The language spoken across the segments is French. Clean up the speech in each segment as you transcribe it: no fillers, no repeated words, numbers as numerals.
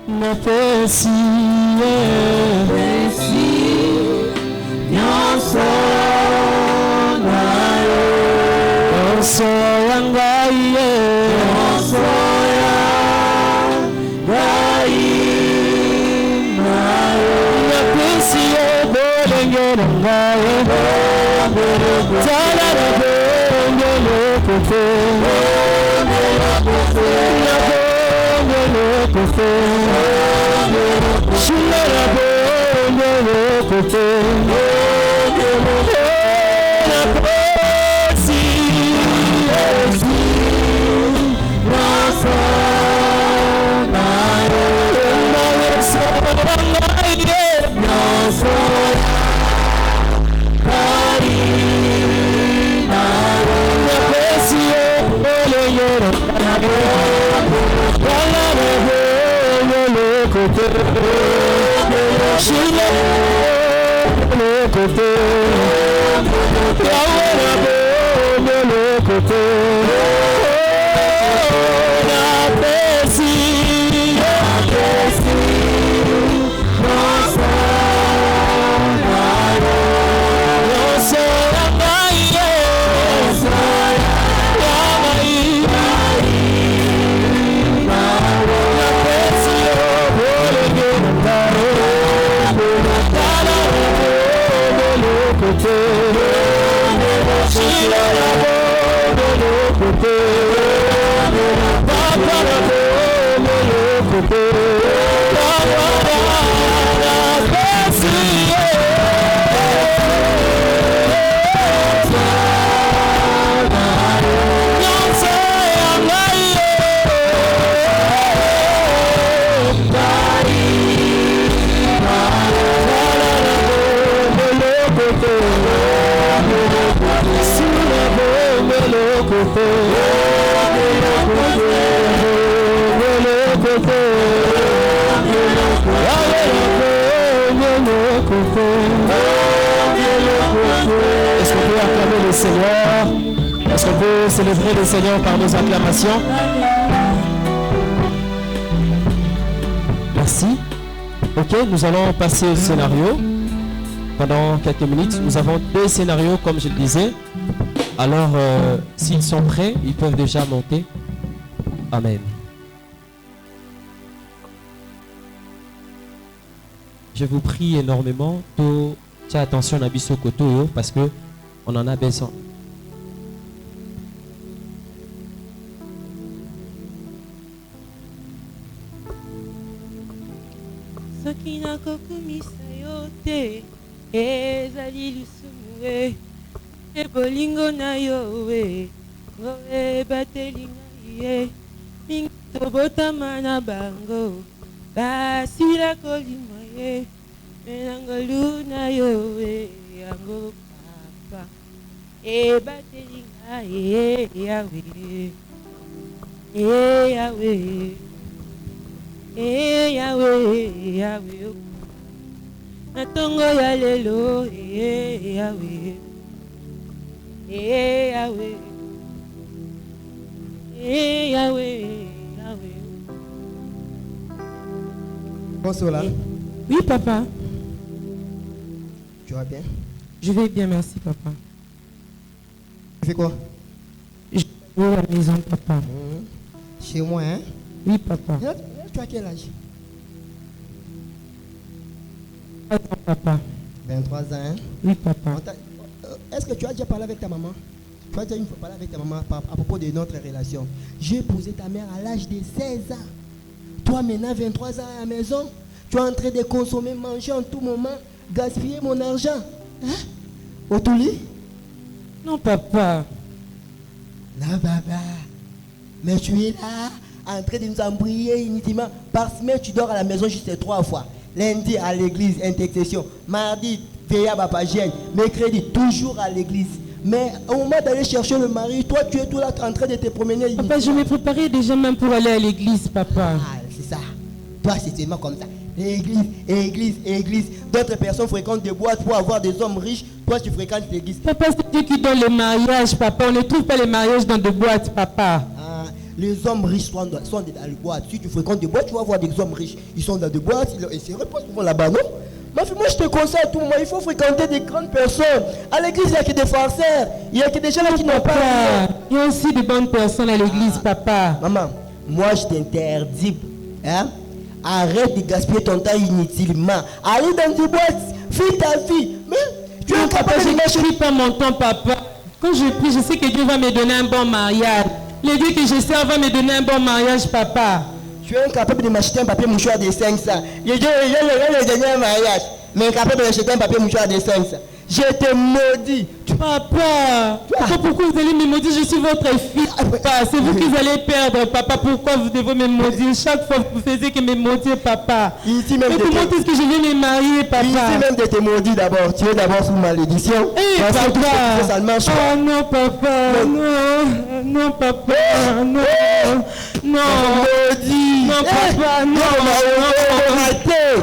Napesi nyonso nayo nyonso ya ngai nyonso ya ngai nayo napesi bolenge na ngai tala na bongo lokofe na bongo lokofe shula na bongo lokofe Est-ce qu'on peut acclamer le Seigneur? Est-ce qu'on peut célébrer le Seigneur par nos acclamations? Merci. Ok, nous allons passer au scénario. Pendant quelques minutes, nous avons 2 scénarios comme je le disais. Alors, s'ils sont prêts, ils peuvent déjà monter. Amen. Je vous prie énormément de faire attention à Bisso Koto parce que on en a besoin. Sakina kokumisa yote ezali lisumu e bolingo na yo we ngoe batelinga ye mingi tobotama na bango basila kolima ye menangolu na yo we yango papa e batelinga ye yawe yawe Yahweh, Yahweh, natongo ya lelo, Yahweh, Yahweh, Yahweh, Yahweh. Bonsoir là. Oui, papa. Tu vas bien? Je vais bien, merci, papa. Tu fais quoi? Je vais à la maison, papa. Chez moi, hein? Oui, papa. Tu as quel âge? 23 ans, papa. 23 ans, hein? Oui, papa. Est-ce que tu as déjà parlé avec ta maman? Tu as déjà une fois parlé avec ta maman à propos de notre relation? J'ai épousé ta mère à l'âge de 16 ans. Toi, maintenant, 23 ans à la maison, tu es en train de consommer, manger en tout moment, gaspiller mon argent. Hein? Autouli? Non, papa. Non, papa. Mais tu es là, en train de nous embrouiller inutilement. Par semaine, tu dors à la maison juste 3 fois. Lundi à l'église, intercession. Mardi, veille à Bapagène. Mercredi, toujours à l'église. Mais au moment d'aller chercher le mari, toi, tu es tout là en train de te promener. Papa, je me préparais déjà même pour aller à l'église, papa. Ah, c'est ça. Toi, c'est tellement comme ça. Église, église, église. D'autres personnes fréquentent des boîtes pour avoir des hommes riches. Toi, tu fréquentes l'église. Papa, c'est Dieu qui donne les mariages, papa. On ne trouve pas les mariages dans des boîtes, papa. Ah, Les hommes riches sont dans les boîtes. Si tu fréquentes des boîtes, tu vas voir des hommes riches. Ils sont dans des boîtes, ils se reposent souvent là-bas, non? Ma fille, moi je te conseille à tout moment, il faut fréquenter des grandes personnes. À l'église, il n'y a que des farceurs. Il n'y a que des gens là qui n'ont pas. Il y a aussi de bonnes personnes à l'église, papa. Maman, moi je t'interdis. Hein? Arrête de gaspiller ton temps inutilement. Allez dans des boîtes, fais ta vie. Mais tu es Non, papa, incapable je de marcher. ne prie pas mon temps, papa. Quand je prie, je sais que Dieu va me donner un bon mariage. Le Dieu que je sers va me donner un bon mariage, papa. Tu es incapable de m'acheter un papier mouchoir de 500. J'ai le dernier mariage, mais incapable de m'acheter un papier mouchoir de 500. Je te maudis. Papa, pourquoi vous allez me maudire? Je suis votre fille, papa. C'est vous qui allez perdre, papa. Pourquoi vous devez me maudire? Chaque fois, vous faisiez que me maudire, papa. Ici même Mais comment est-ce que je vais me marier, papa? Ici même de te maudire d'abord. Tu es d'abord sous malédiction. Eh, Parce que tout ce que tu fais, papa. ça ne marche pas. Oh non, papa. Non, non, papa. Non, non. Maudit. Non, papa, non, non. Arrêtez.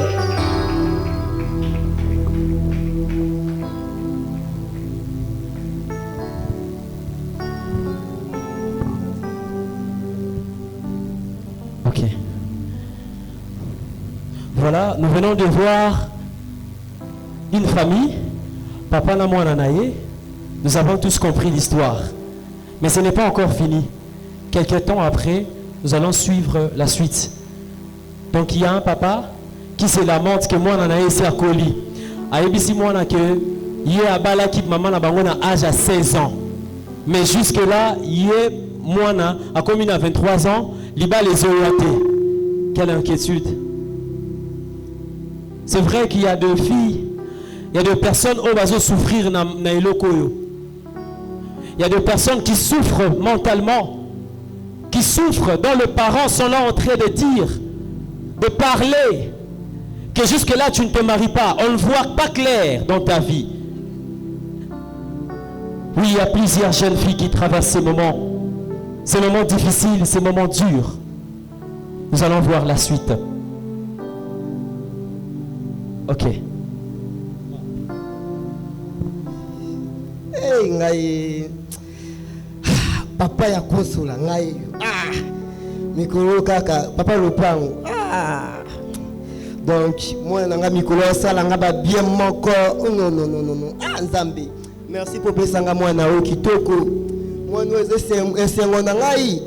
Ok. Voilà, nous venons de voir une famille, papa na mwana naye. Nous avons tous compris l'histoire. Mais ce n'est pas encore fini. Quelque temps après, nous allons suivre la suite. Donc il y a un papa qui se lamente que mwana naye c'est à Koli. Aïbisi mwana que yé abala ki maman na bango na âge à 16 ans. Mais jusque là, yé mwana a commis à 23 ans. Liba les orientés. Quelle inquiétude. C'est vrai qu'il y a des filles, il y a des personnes qui vont souffrir dans l'Elokoyo. Il y a des personnes qui souffrent mentalement, qui souffrent dont les parents sont là en train de dire, de parler, que jusque-là tu ne te maries pas. On ne voit pas clair dans ta vie. Oui, il y a plusieurs jeunes filles qui traversent ces moments difficiles, ces moments durs. Nous allons voir la suite. Ok. Hey, ngai. Papa ya kosola ngai. Mikolo kaka, papa lopango. Donc, moi nanga mikolo sala nga ba bien moko. Non. Nzambe. Merci pour besanga moi na o kitoko. Moi nous esengo na ngai.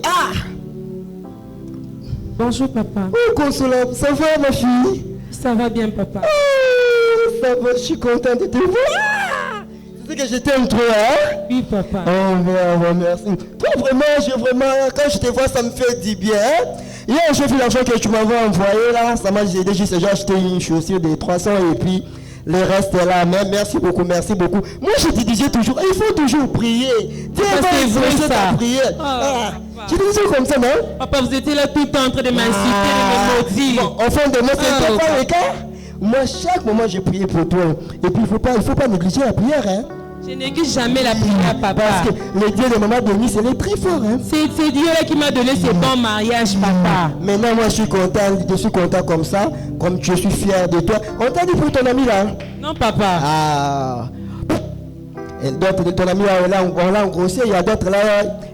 Bonjour, papa. Oh, Consola, ça va ma fille? Ça va bien, papa. Ça va, je suis content de te voir. Tu sais que je t'aime trop, hein? Oui, papa. Oh, merci. Toi, vraiment, quand je te vois, ça me fait du bien. Hein? Hier, j'ai vu l'argent que tu m'avais envoyé là. Ça m'a aidé, j'ai acheté une chaussure de 300 et puis le reste est là. Mais merci beaucoup. Moi, je te disais toujours, il faut toujours prier. Dieu va exaucer ta prière. Tu te disais comme ça, non? Papa, vous étiez là tout le temps en train de m'insulter, de me maudire. Bon, au fond de moi, c'est pas le cas. Moi, chaque moment, j'ai prié pour toi. Et puis, il faut pas négliger la prière, hein. Je néglige jamais la prière, papa. Parce que le Dieu de maman Denis, c'est le très fort, hein. C'est Dieu-là qui m'a donné ce bon mariage, papa. Maintenant, moi, je suis content comme ça, comme je suis fier de toi. On t'a dit pour ton ami, là? Non, papa. Et d'autres de ton ami, là, on l'a engrossé, il y a d'autres là.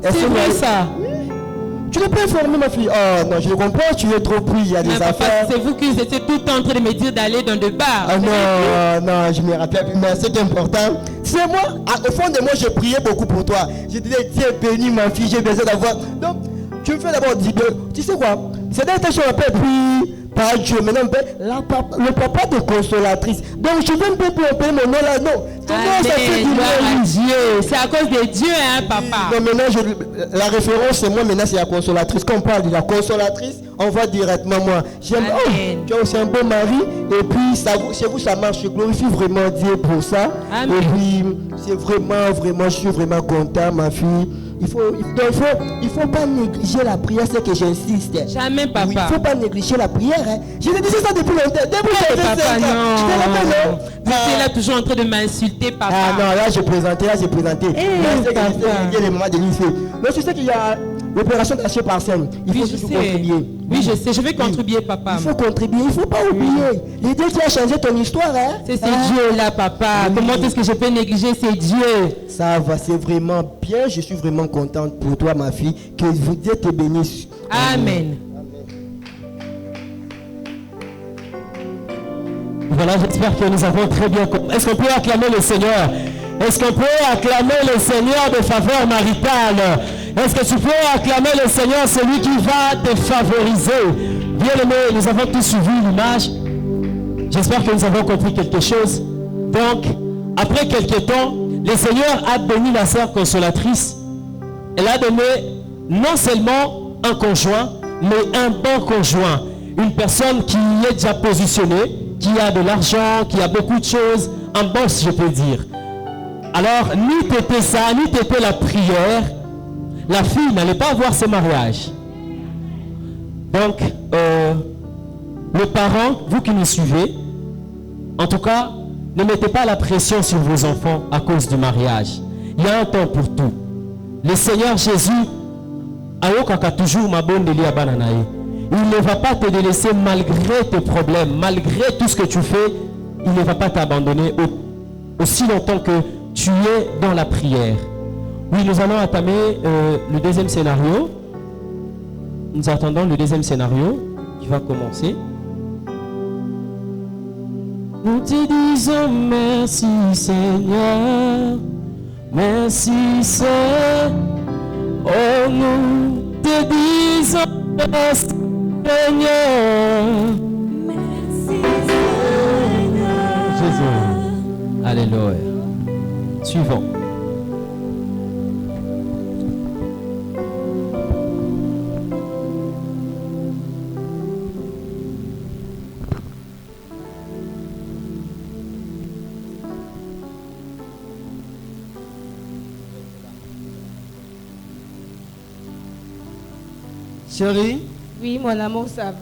C'est vrai, ça. Tu n'es pas informé, ma fille. Oh non, je comprends, tu es trop pris, il y a des papa, affaires. c'est vous qui étiez tout le temps en train de me dire d'aller dans des bars. Non, je me rappelle plus, mais c'est important. C'est moi, au fond de moi, je priais beaucoup pour toi. Je disais, Dieu bénis ma fille, j'ai besoin d'avoir. Donc, tu me fais d'abord dire, tu sais quoi? C'est dans ta chambre, puis par Dieu, maintenant, le papa de consolatrice. Donc, je veux me appeler mon nom là, non. Ton nom, ça fait du mal. Dieu. C'est à cause de Dieu, hein, papa. Non, maintenant, la référence, c'est moi, maintenant, c'est la consolatrice. Quand on parle de la consolatrice, on va directement moi. J'aime, tu as aussi un bon mari, et puis, chez vous, ça marche. Je glorifie vraiment Dieu pour ça. Amen. Et puis, c'est vraiment, je suis vraiment content, ma fille. Il faut pas négliger la prière, c'est que j'insiste. Jamais, papa. Oui, il ne faut pas négliger la prière. Hein. Je te disais ça depuis longtemps. Depuis papa, non. Tu te rappelles, non? Vous étiez là toujours en train de m'insulter, papa. Ah non, là j'ai présenté. Mais c'est que les mamans de lycée. Donc tu sais qu'il y a l'opération cachée par scène. Il faut Oui, je toujours sais. contribuer. Oui, je sais. Je vais contribuer, papa. Il faut contribuer, il ne faut pas oublier. L'idée qui a changé ton histoire, hein? C'est Hein? Dieu là, papa. Oui. Comment est-ce que je peux négliger? C'est Dieu. Ça va, c'est vraiment bien. Je suis vraiment contente pour toi, ma fille. Que Dieu te bénisse. Amen. Voilà, j'espère que nous avons très bien compris. Est-ce qu'on peut acclamer le Seigneur? Est-ce qu'on peut acclamer le Seigneur de faveur maritale? Est-ce que tu peux acclamer le Seigneur, celui qui va te favoriser? Bien-aimé, nous avons tous suivi l'image. J'espère que nous avons compris quelque chose. Donc, après quelques temps, le Seigneur a béni la sœur consolatrice. Elle a donné non seulement un conjoint, mais un bon conjoint. Une personne qui est déjà positionnée, qui a de l'argent, qui a beaucoup de choses, un boss, je peux dire. Alors, ni t'étais ça, ni t'étais la prière, la fille n'allait pas avoir ce mariage. Donc, les parents, vous qui nous suivez, en tout cas, ne mettez pas la pression sur vos enfants à cause du mariage. Il y a un temps pour tout. Le Seigneur Jésus, ayokaka toujours ma bonne délia bananae. Il ne va pas te délaisser malgré tes problèmes, malgré tout ce que tu fais. Il ne va pas t'abandonner aussi longtemps que tu es dans la prière. Oui, nous allons entamer le deuxième scénario. Nous attendons le deuxième scénario qui va commencer. Nous te disons merci Seigneur, merci Seigneur. Oh, nous te disons merci Seigneur. Merci Seigneur. Jésus. Alléluia. Suivant. Chérie, Oui, mon amour, ça va.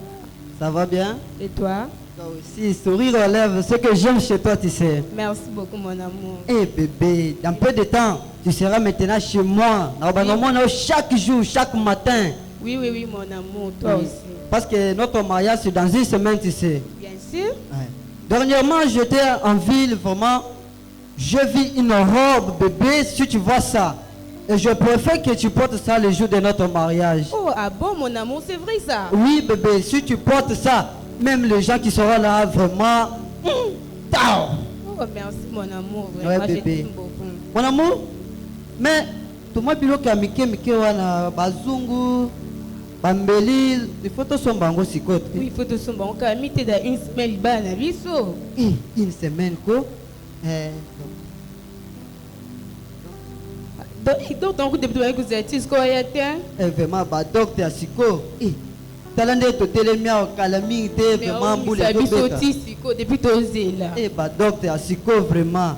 ça va bien? Et toi? Toi aussi, sourire aux lèvres, ce que j'aime chez toi, tu sais. Merci beaucoup, mon amour. Eh bébé, dans peu de temps, tu seras maintenant chez moi. Chaque jour, chaque matin. Oui, oui, oui, mon amour, toi Oui. aussi. Parce que notre mariage, c'est dans une semaine, tu sais. Bien sûr. Ouais. Dernièrement, j'étais en ville, vraiment. Je vis une robe, bébé, si tu vois ça. Et je préfère que tu portes ça le jour de notre mariage. Oh, ah bon, mon amour, c'est vrai ça? Oui, bébé, si tu portes ça, même les gens qui seront là, vraiment. Tao. Oh, merci, mon amour. Ouais, Vraiment, je bébé. t'aime beaucoup. Mon amour, mais tout le monde a mike wana bazungu, bambeli, il faut tout son bango sikote. Oui, il faut te soumettre. On a mis dans une semaine, il va biso. Une semaine quoi? Donc, ton coup de bouton avec vous êtes, est-ce qu'on y a été? Vraiment, bah docteur siko. Talande to telemia kalami te Mais vraiment on boule s'est to beta. sorti depuis ton zèle là. Bah docteur siko vraiment.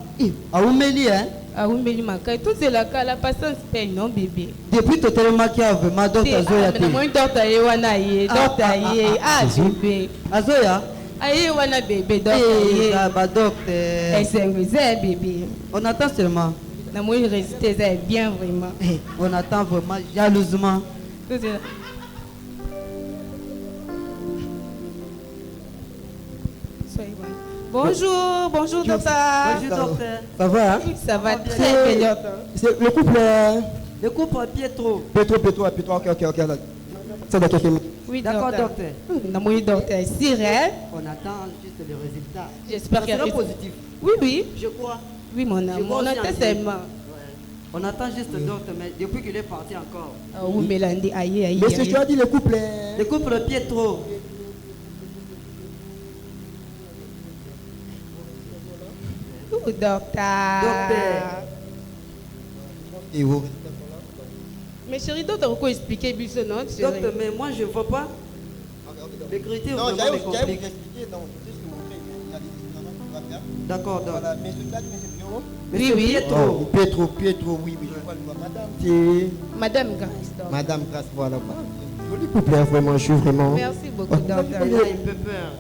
Aumeli hein? Ah oui, mais il m'a dit, tout c'est la patience paye, non, bébé? Depuis to telemia qui a vraiment docteur Zoya te. Mais moi, docteur Yewana, docteur Ye, ah, bébé. Azoya? Aïe, wana bébé, docteur. Bah docteur. Et c'est un bébé. On attend seulement. Na moi, rester bien vraiment. On attend vraiment jalousement. Tout c'est là. Soyez bon. Bonjour, bonjour, docteur. Bonjour docteur. Ça va, hein? Oui, ça va très bien, docteur. C'est le couple. Le couple Pietro. Pétro, ok. C'est dans quelques minutes. Oui, D'accord, docteur. Na moi, docteur, Cyril. On attend juste le résultat. J'espère Ça qu'il y a sera positif. Oui, oui. Je crois. Oui, mon amour. On attend seulement. On attend juste docteur, mais depuis qu'il est parti encore. Ah oui, Mélanie, aïe. Monsieur, tu as dit le couple. Le couple Pietro. Oh, docteur. Et vous? Mais chérie, docteur, pourquoi expliquer Bisso, non? Docteur, mais moi je ne vois pas. L'écriture Non, vraiment j'allais me vous complique. expliquer. Non, c'est ce que vous faites. Il y a des explications que tu vas faire. D'accord, docteur. Voilà, mais celui-là, monsieur Pierrot. Monsieur Oui. Pietro. Pietro, oui, je vois le voir. Madame, c'est. Madame Grace, docteur. Madame Grace, voilà. Joli couple, hein, vraiment, je suis vraiment. Merci beaucoup, docteur. Il a un peu peur,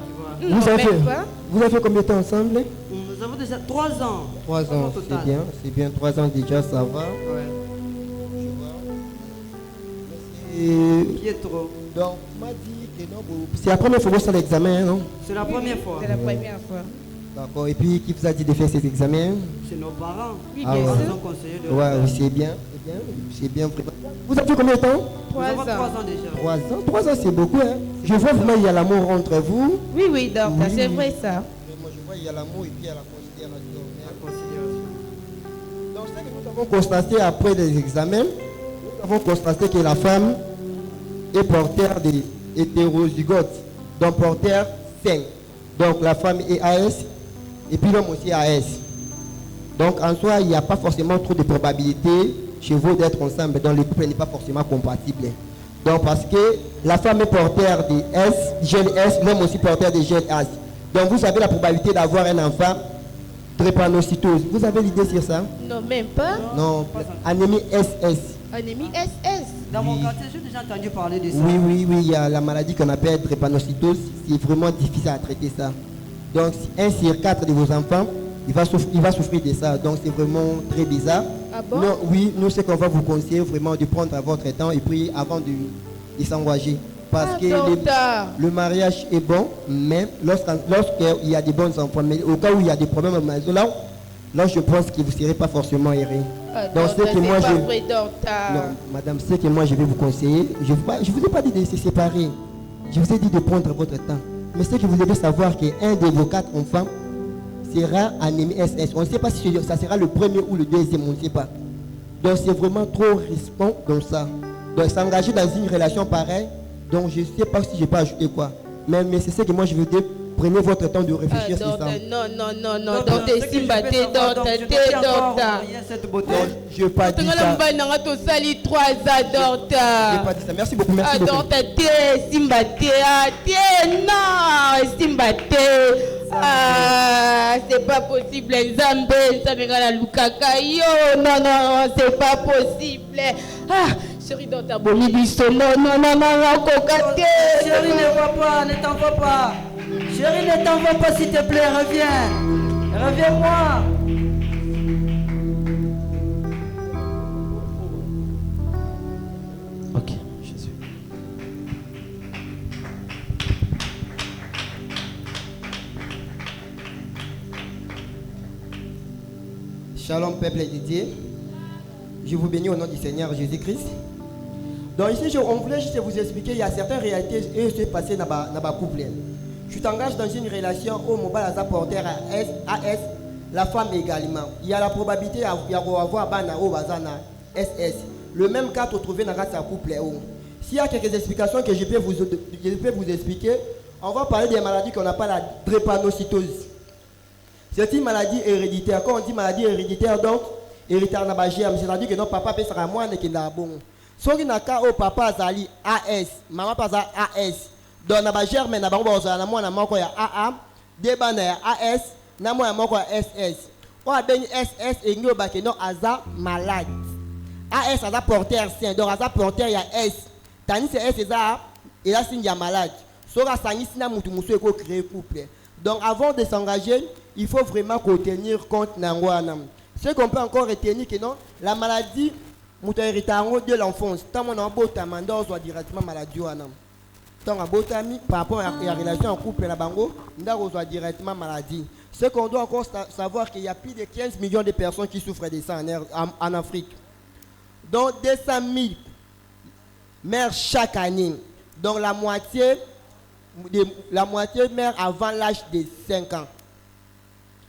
tu vois. Non, Vous avez même fait, pas. vous avez fait combien de temps ensemble? Nous avons déjà 3 ans. 3 ans, au total. c'est bien, 3 ans déjà, ça va. Ouais. Je Pietro. Donc, tu m'as dit que non, c'est la première fois que vous faites l'examen, non? C'est la première fois. C'est la première fois. D'accord, et puis qui vous a dit de faire ces examens? C'est nos parents. Oui, Ah bien ouais. Ils sûr. ont conseillé de Ouais, faire. oui, c'est bien, c'est bien vraiment. Vous avez combien de temps? Nous avons 3 3 ans. ans déjà. 3 ans. 3 ans, c'est beaucoup, hein? Je vois vraiment il y a l'amour entre vous. Oui, oui, docteur, Oui. c'est vrai ça. Moi, je vois il y a l'amour et puis il y a la considération. La considération. Donc, ce que nous avons constaté après les examens, nous avons constaté que la femme est porteur des hétérozygotes, donc porteur sain. Donc, la femme est AS et puis l'homme aussi AS. Donc, en soi, il n'y a pas forcément trop de probabilité chez vous d'être ensemble. Donc, le couple n'est pas forcément compatible. Donc, parce que la femme est porteur des S, gène S, l'homme aussi porteur des gènes S. Donc, vous avez la probabilité d'avoir un enfant drépanocytose. Vous avez l'idée sur ça? Non, même pas. Non, anémie SS. Anémie SS. Dans mon quartier, j'ai déjà entendu parler de ça. Oui, oui, oui, il y a la maladie qu'on appelle drépanocytose. C'est vraiment difficile à traiter ça. Donc, 1 sur 4 de vos enfants, il va souffrir de ça. Donc, c'est vraiment très bizarre. Ah bon? Non, oui, nous, c'est qu'on va vous conseiller vraiment de prendre à votre temps et puis avant de s'engager. Parce que docteur. le mariage est bon, mais lorsqu'il y a des bons enfants, mais au cas où il y a des problèmes à la maison, là, je pense que vous ne serez pas forcément erré. Ah, Donc, docteur, c'est que moi, pas je... vrai, docteur. Non, madame, c'est que moi je vais vous conseiller. Je ne vous ai pas dit de se séparer. Je vous ai dit de prendre votre temps. Mais c'est que vous devez savoir qu'un de vos 4 enfants sera anémie SS. On ne sait pas si ça sera le premier ou le deuxième, on ne sait pas. Donc c'est vraiment trop risquant dans ça. Donc s'engager dans une relation pareille, donc je ne sais pas si je peux ajouter quoi. Mais c'est ce que moi je veux dire. Prenez votre temps de réfléchir sur ça. Non, docteur, Simbate, docteur, docteur. Cette beauté. Je n'ai pas dit ça. Tu sali 3 ans, Je n'ai docteur. pas dit ça. Merci beaucoup. Merci Ah, beaucoup. docteur, Simbate, non, Simbate. Ah, c'est pas possible, Nzambe, ça me gana lukaka yo. Non, c'est pas possible. Ah, chérie, docteur, Bolibiso, non, kokate. Chérie, ne va pas, ne t'en va pas. Chérie, ne t'en va pas, s'il te plaît, reviens. Reviens-moi. Ok, Jésus. Shalom peuple de Dieu. Je vous bénis au nom du Seigneur Jésus-Christ. Donc ici, on voulait juste vous expliquer, il y a certaines réalités qui se passent dans le couple. Tu t'engages dans une relation au mobile à porteur AS, la femme également. Il y a la probabilité d'avoir Bana au Bazana SS. Le même cas de trouver dans ce couple. S'il y a quelques explications que je peux vous expliquer, on va parler des maladies qu'on appelle la drépanocytose. C'est une maladie héréditaire. Quand on dit maladie héréditaire, donc héritaire na bagem, c'est-à-dire que notre papa peut faire moins que na bon. Soki na ka au papa azali AS, maman pas AS. Donc na bagem na bango bazala na mwana moko ya AA, deba na ya AS, na mwana moko ya SS. On a bien SS et nous ba que non aza malade. AS aza porteur sain, donc aza porteur ya S. Tandis que S eza et là signe ya malade. Soka sangisi na mutu musu eko créer couple. Donc avant de s'engager, il faut vraiment tenir compte n'angwana. Ce qu'on peut encore retenir que non, la maladie de l'enfance, tant mon abotami, on soit directement maladie wana. Tant abotami par rapport à la relation en couple la bango, on soit directement maladie. Ce qu'on doit encore savoir qu'il y a plus de 15 millions de personnes qui souffrent de ça en Afrique. Donc 200 000 mères chaque année. Donc la moitié meurt avant l'âge de 5 ans.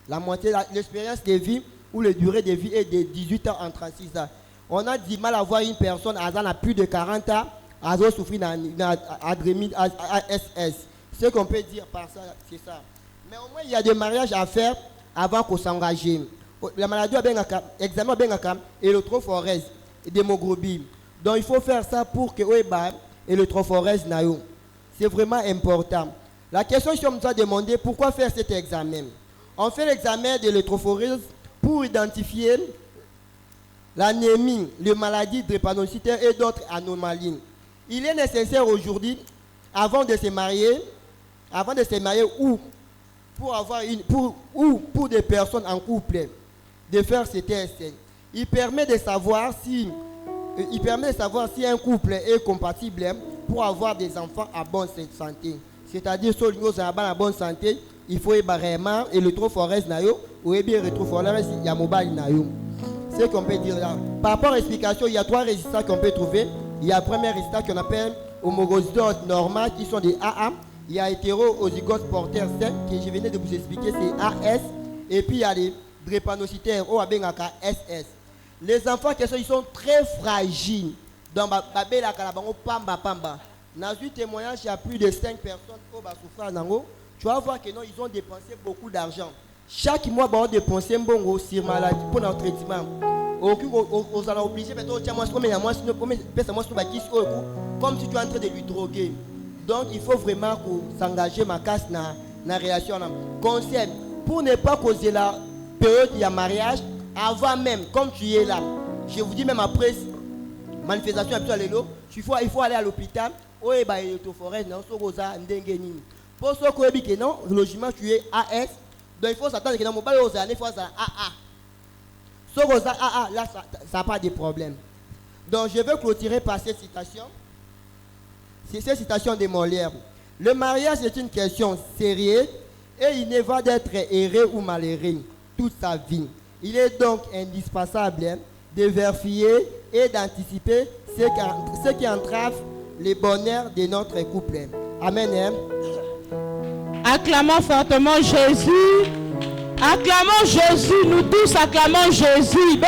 La moitié, l'expérience de vie ou la durée de vie est de 18 ans en 36 ans. On a du mal à voir une personne à plus de 40 ans à souffrir d'ASS. Ce qu'on peut dire par ça, c'est ça. Mais au moins, il y a des mariages à faire avant qu'on s'engage. La maladie a bien examen et le trophorèse et l'hémoglobine. Donc il faut faire ça pour que et le trophorèse n'aille. C'est vraiment important. La question que je me suis demandé, pourquoi faire cet examen? On fait l'examen de l'électrophorèse pour identifier l'anémie, les maladies drépanocytaires et d'autres anomalies. Il est nécessaire aujourd'hui, avant de se marier ou pour des personnes en couple, de faire ce test. Il permet de savoir si il permet de savoir si un couple est compatible pour avoir des enfants à bonne santé. C'est-à-dire, si nous avons en bonne santé, il faut vraiment et le forest nayo ou bien le forest il y a mobile nayo. C'est ce qu'on peut dire là. Par rapport à l'explication, il y a 3 résultats qu'on peut trouver. Il y a le premier résultat qu'on appelle homozygote normale qui sont des AA. Il y a hétérozygote porteur sain que je venais de vous expliquer, c'est AS. Et puis il y a les drépanocytaires ou SS. Les enfants ils sont très fragiles. Dans babé la kalabango pamba. Dans un témoignage, il y a plus de 5 personnes qui souffrent nango. Tu vas voir que non, ils ont dépensé beaucoup d'argent. Chaque mois, ils ont dépensé un bon sur maladie pour notre traitement. Ils sont obligés de comme si tu es en train de lui droguer. Donc, il faut vraiment s'engager ma casse dans la réaction. Conseil, pour ne pas causer la période de mariage, avant même, comme tu es là, je vous dis même après manifestation, il faut aller à l'hôpital. Pour ceux qui disent non, logement tu es AS, donc il faut s'attendre que dans mon bal aux années, il faut ça AA. Sauf aux AA, là, ça n'a pas de problème. Donc je veux clôturer par cette citation. C'est cette citation de Molière. Le mariage est une question sérieuse et il ne va d'être heureux ou malheureux toute sa vie. Il est donc indispensable de vérifier et d'anticiper ce qui entrave le bonheur de notre couple. Amen. Acclamons fortement Jésus. Acclamons Jésus. Nous tous acclamons Jésus.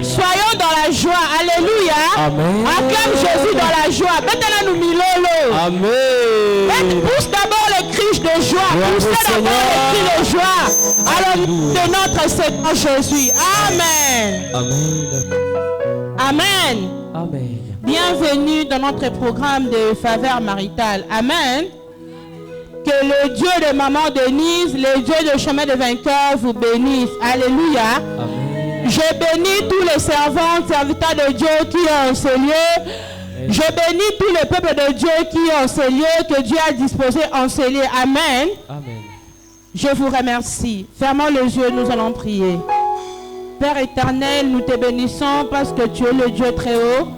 Soyons dans la joie. Alléluia. Amen. Acclame Jésus dans la joie. Amen. Pousse d'abord les cris de joie. Poussez d'abord les cris de joie. Alors de notre Seigneur Jésus. Amen. Amen. Amen. Bienvenue dans notre programme de faveur maritale. Amen. Que le Dieu de Maman Denise, le Dieu de Chemin de Vainqueur vous bénisse. Alléluia. Amen. Je bénis tous les servants, serviteurs de Dieu qui ont en ce lieu. Je bénis tous les peuples de Dieu qui ont en ce lieu, que Dieu a disposé en ce lieu. Amen. Amen. Je vous remercie. Fermons les yeux, nous allons prier. Père éternel, nous te bénissons parce que tu es le Dieu très haut.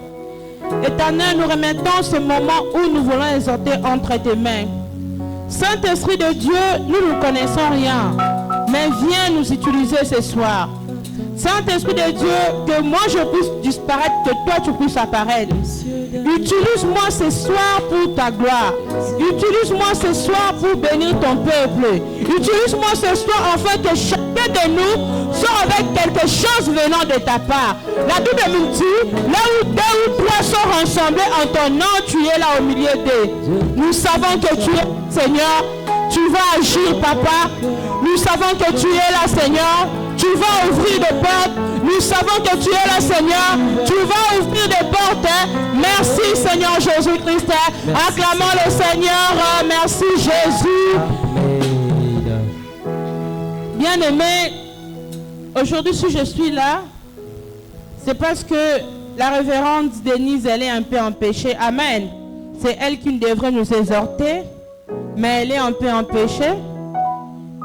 Éternel, nous remettons ce moment où nous voulons exhorter entre tes mains. Saint-Esprit de Dieu, nous ne connaissons rien, mais viens nous utiliser ce soir. Saint-Esprit de Dieu, que moi je puisse disparaître, que toi tu puisses apparaître. Utilise-moi ce soir pour ta gloire. Utilise-moi ce soir pour bénir ton peuple. Utilise-moi ce soir afin que chacun de nous soit avec quelque chose venant de ta part. La Bible nous dit, là où 2 ou 3 sont rassemblés en ton nom, tu es là au milieu d'eux. Nous savons que tu es Seigneur. Tu vas agir, Papa. Nous savons que tu es là, Seigneur. Tu vas ouvrir des portes. Nous savons que tu es là, Seigneur. Tu vas ouvrir des portes. Merci, Seigneur Jésus-Christ. Acclamons le Seigneur. Merci, Jésus. Bien-aimé, aujourd'hui, si je suis là, c'est parce que la révérende Denise, elle est un peu empêchée. Amen. C'est elle qui devrait nous exhorter, mais elle est un peu empêchée.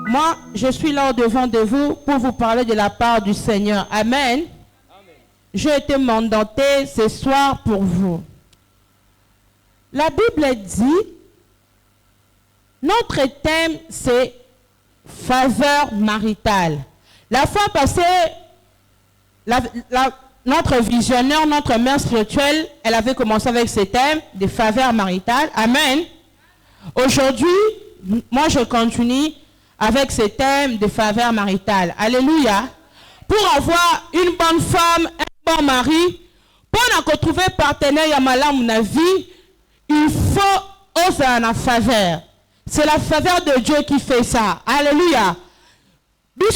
Moi, je suis là devant de vous pour vous parler de la part du Seigneur. Amen. Amen. J'ai été mandaté ce soir pour vous. La Bible dit, notre thème, c'est faveur maritale. La fois passée, notre visionnaire, notre mère spirituelle, elle avait commencé avec ce thème de faveur maritale. Amen. Aujourd'hui, moi je continue avec ce thème de faveur maritale. Alléluia. Pour avoir une bonne femme, un bon mari, pour retrouver partenaire Yamala mon vie, il faut oser en faveur. C'est la faveur de Dieu qui fait ça. Alléluia. Mais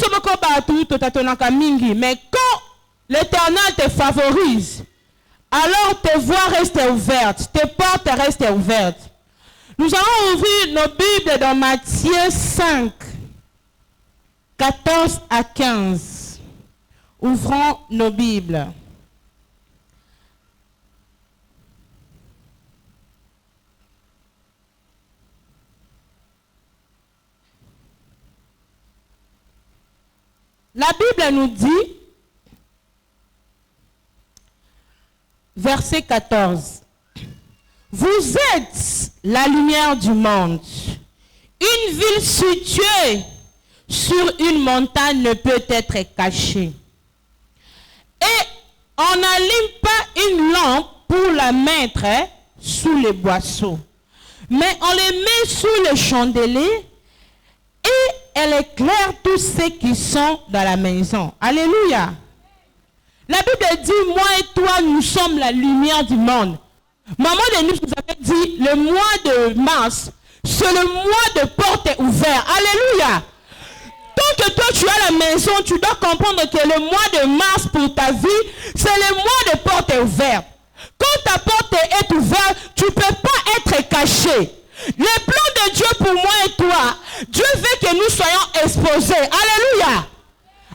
quand l'Éternel te favorise, alors tes voies restent ouvertes, tes portes restent ouvertes. Nous allons ouvrir nos Bibles dans Matthieu 5, 14 à 15. Ouvrons nos Bibles. La Bible nous dit, verset 14. Vous êtes la lumière du monde. Une ville située sur une montagne ne peut être cachée. Et on n'allume pas une lampe pour la mettre sous les boisseaux, mais on les met sous le chandelier et elle éclaire tous ceux qui sont dans la maison. Alléluia. La Bible dit, moi et toi, nous sommes la lumière du monde. Maman de nous avait dit, le mois de mars, c'est le mois de porte ouverte. Alléluia. Tant que toi tu es à la maison, tu dois comprendre que le mois de mars pour ta vie, c'est le mois de porte ouverte. Quand ta porte est ouverte, tu ne peux pas être caché. Le plan de Dieu pour moi et toi, Dieu veut que nous soyons exposés. Alléluia.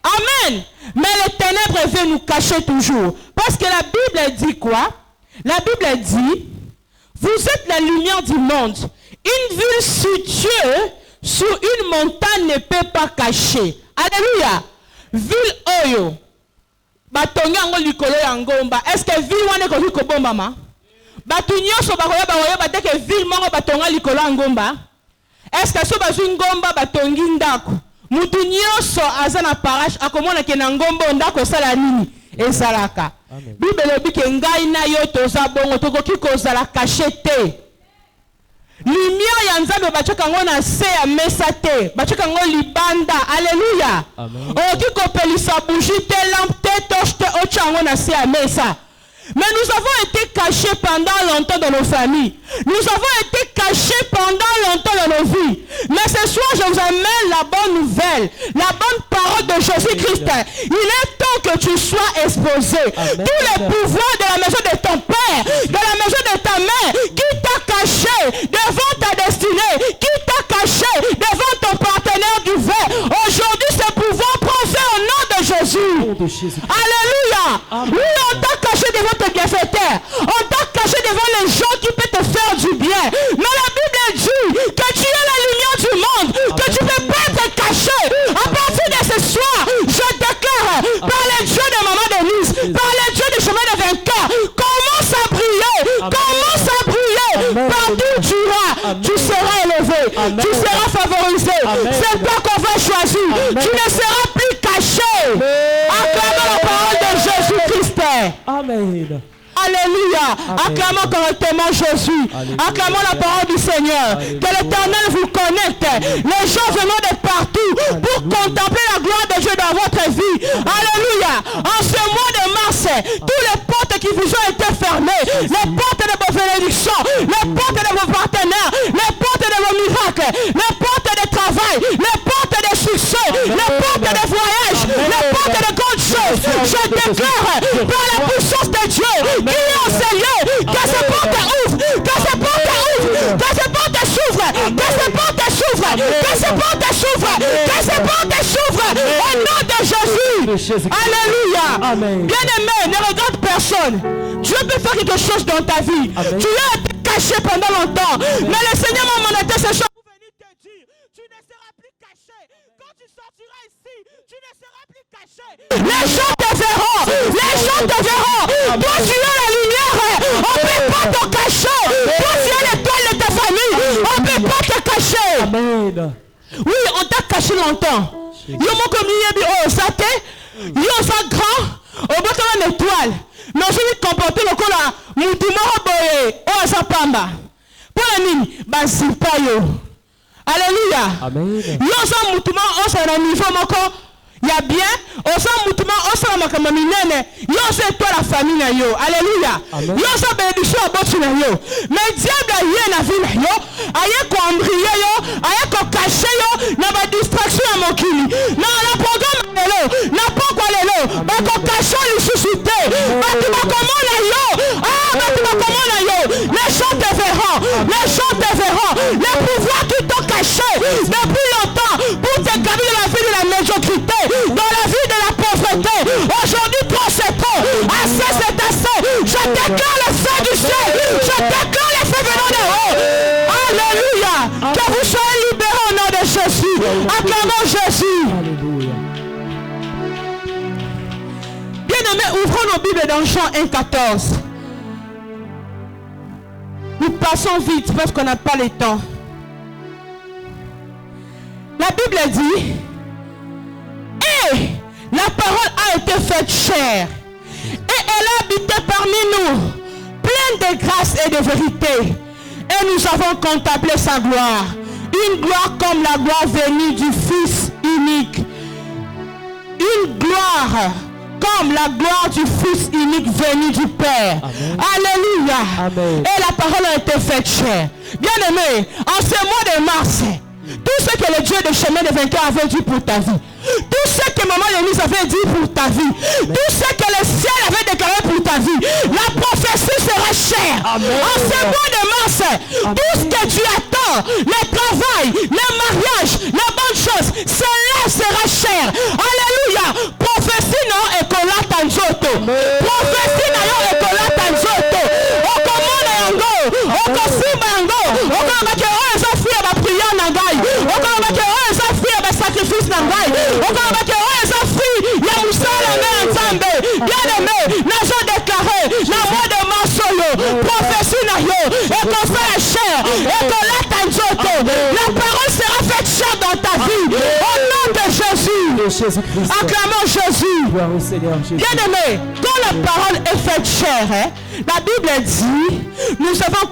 Amen. Mais les ténèbres veulent nous cacher toujours. Parce que la Bible dit quoi? La Bible dit, vous êtes la lumière du monde. Une ville située sur une montagne ne peut pas cacher. Alléluia. Ville Oyo. Batongi ango likolo ya ngomba. Est-ce que ville wane koki kobomba ma? Batu nyoso bakoya bateke ville mongo batonga likolo ya ngomba. Est-ce que so bazwi ngomba batongi ndako? Mutu nyoso aza na parache akomona ke na ngomba ndako sala nini? Ezalaka. Bible lobi ke ngai na yo toza bongo tokoki kozala caché te. Lumière ya nzambe bachoka ngo na se ya mesa te, bachoka ngo libanda. Alléluia. Oki kopelisa bougie te, lampe te, torche te, ocha ngo na se ya mesa. Mais nous avons été cachés pendant longtemps dans nos familles. Nous avons été cachés pendant longtemps dans nos vies. Mais ce soir, je vous amène la bonne nouvelle, la bonne parole de Jésus-Christ. Il est temps que tu sois exposé. Amen. Tous les pouvoirs de la maison de ton père, de la maison de ta mère, qui t'a caché devant ta destinée, qui t'a caché devant ton partenaire du verre. Aujourd'hui, ce pouvoir prend fin au nom de Jésus. Alléluia. Oui, on t'a caché devant tes bienfaiteurs. On t'a caché devant les gens qui peuvent te faire du bien. Mais la Bible dit que tu es la lumière du monde, que tu ne peux pas être caché. À partir de ce soir, je déclare par les dieux de Maman Denise, par les dieux du chemin de vainqueur, commence à briller, commence à briller. Partout tu iras, tu seras élevé, tu seras favorisé. C'est toi qu'on va choisir. Tu ne seras plus caché. Acclamons la parole de Jésus-Christ. Amen. Alléluia. Acclamons correctement Jésus. Acclamons la parole du Seigneur. Que l'Éternel vous connecte. Les gens venant de partout pour contempler la gloire de Dieu dans votre vie. Alléluia. En ce mois de mars, toutes les portes qui vous ont été fermées, les portes de vos bénédictions, les portes de vos partenaires, les portes de vos miracles, les portes de travail, les portes de succès, les portes de voyage, les portes de grandes choses. Je déclare par la puissance de Dieu qui est en ces lieux, que ces portes ouvrent, que ces portes ouvrent, que ces portes s'ouvrent, que ces portes s'ouvrent, que ces portes s'ouvrent, que ces portes s'ouvrent au nom de Jésus. Alléluia. Bien-aimé, ne regarde personne. Dieu peut faire quelque chose dans ta vie. Tu as été caché pendant longtemps, mais le Seigneur m'a mandaté ce soir pour venir te dire, tu ne seras plus caché. Quand tu sortiras ici, tu ne seras plus caché. Les gens te verront, les gens te verront. Toi tu es la lumière, on ne peut pas te cacher. Toi tu es l'étoile de ta famille, on ne peut pas te cacher. Amen. Oui, on t'a caché longtemps. Yo mon communié oh ça te, yo ça grand, on va comme une étoile. Mais je vais comporter le coup là, moutima boye, oh ça pamba. Pour la mine, basipa yo. Alléluia. Amen. Yo ça moutima oh ça na niveau moko. Il y a bien, on s'en moutima, on s'en makama minene. Yo c'est toi la famille na yo. Alléluia. Yo ça bénédiction à botu na yo. Mais diable a yé na vie na yo, aye ko ambriye yo, aye ko caché yo, na ba distraction à mon kili. Na la programme lelo, na pas quoi lelo, ba ko caché le suscité. Ba tu ba comment na yo. Ah, ba tu ba comment na yo. Les gens te verront, les gens te verront. Les pouvoirs qui t'ont caché depuis longtemps pour te garder de la vie de la médiocrité. Dans la vie de la pauvreté, aujourd'hui prends ce temps, assez c'est assez, je déclare le feu du ciel, je déclare le feu venant de haut. Alléluia, que vous soyez libérés au nom de Jésus. Acclamons Jésus. Alléluia. Bien-aimés, ouvrons nos Bibles dans Jean 1,14. passons vite parce qu'on n'a pas le temps. La Bible dit, et la parole a été faite chair, et elle a habité parmi nous, pleine de grâce et de vérité. Et nous avons contemplé sa gloire, une gloire comme la gloire venue du Fils unique. Une gloire comme la gloire du Fils unique venu du Père. Amen. Alléluia. Amen. Et la parole a été faite chair. Bien aimé, en ce mois de mars, tout ce que le Dieu de chemin de vainqueur avait dit pour ta vie, tout ce que maman Denise avait dit pour ta vie, tout ce que le ciel avait déclaré pour ta vie, la prophétie sera chère. Amen. En ce mois de mars, tout ce que tu attends, le travail, le mariage, les bonnes choses, cela sera cher. Alléluia. Prophétie non écola tanjoto. Prophétie non écola tanjoto. Okomona yango, okosimba yango, okomaka oyo fuya ba prière na ngai, okomaka oyo fuya ba sacrifice na ngai, okomaka oyo fuya ya musala na nzambe. Bien aimé, nazo déclaré na mois de mars yo, prophétie na yo, ekofela cher, écola tanjoto. La parole sera faite chère dans ta vie. Au nom de Jésus. Acclamons Jésus. Bien aimé, quand la parole est faite chère, la Bible dit, nous avons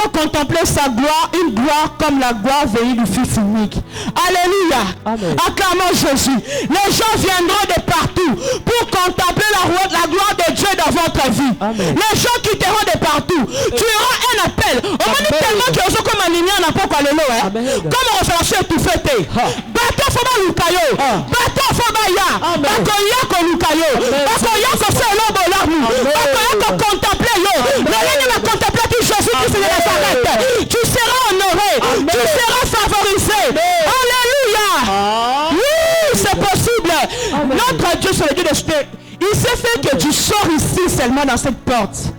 contemplé sa gloire, une gloire comme la gloire venue du Fils unique. Alléluia. Amen. Acclamons Jésus. Les gens viendront de partout pour contempler la gloire de Dieu dans votre vie. Amen. Les gens quitteront de partout. Tu auras un appel. On m'a dit tellement que vous comme un ignan n'a pas quoi le lot. Comme on va faire tout fêter. Bateau faut pas lukayo. Bateau faut pas ya. Bateau ya ko lukayo. Bateau ya ko fait l'ombre l'arme. Bateau ya ko contempler yo. Rien ne va contempler tout Jésus qui se Nazareth. Tu seras honoré. Tu seras favorisé. Alléluia. Oui, c'est possible. Notre Dieu, c'est le Dieu de l'esprit. Il s'est fait que tu sors ici seulement dans cette porte.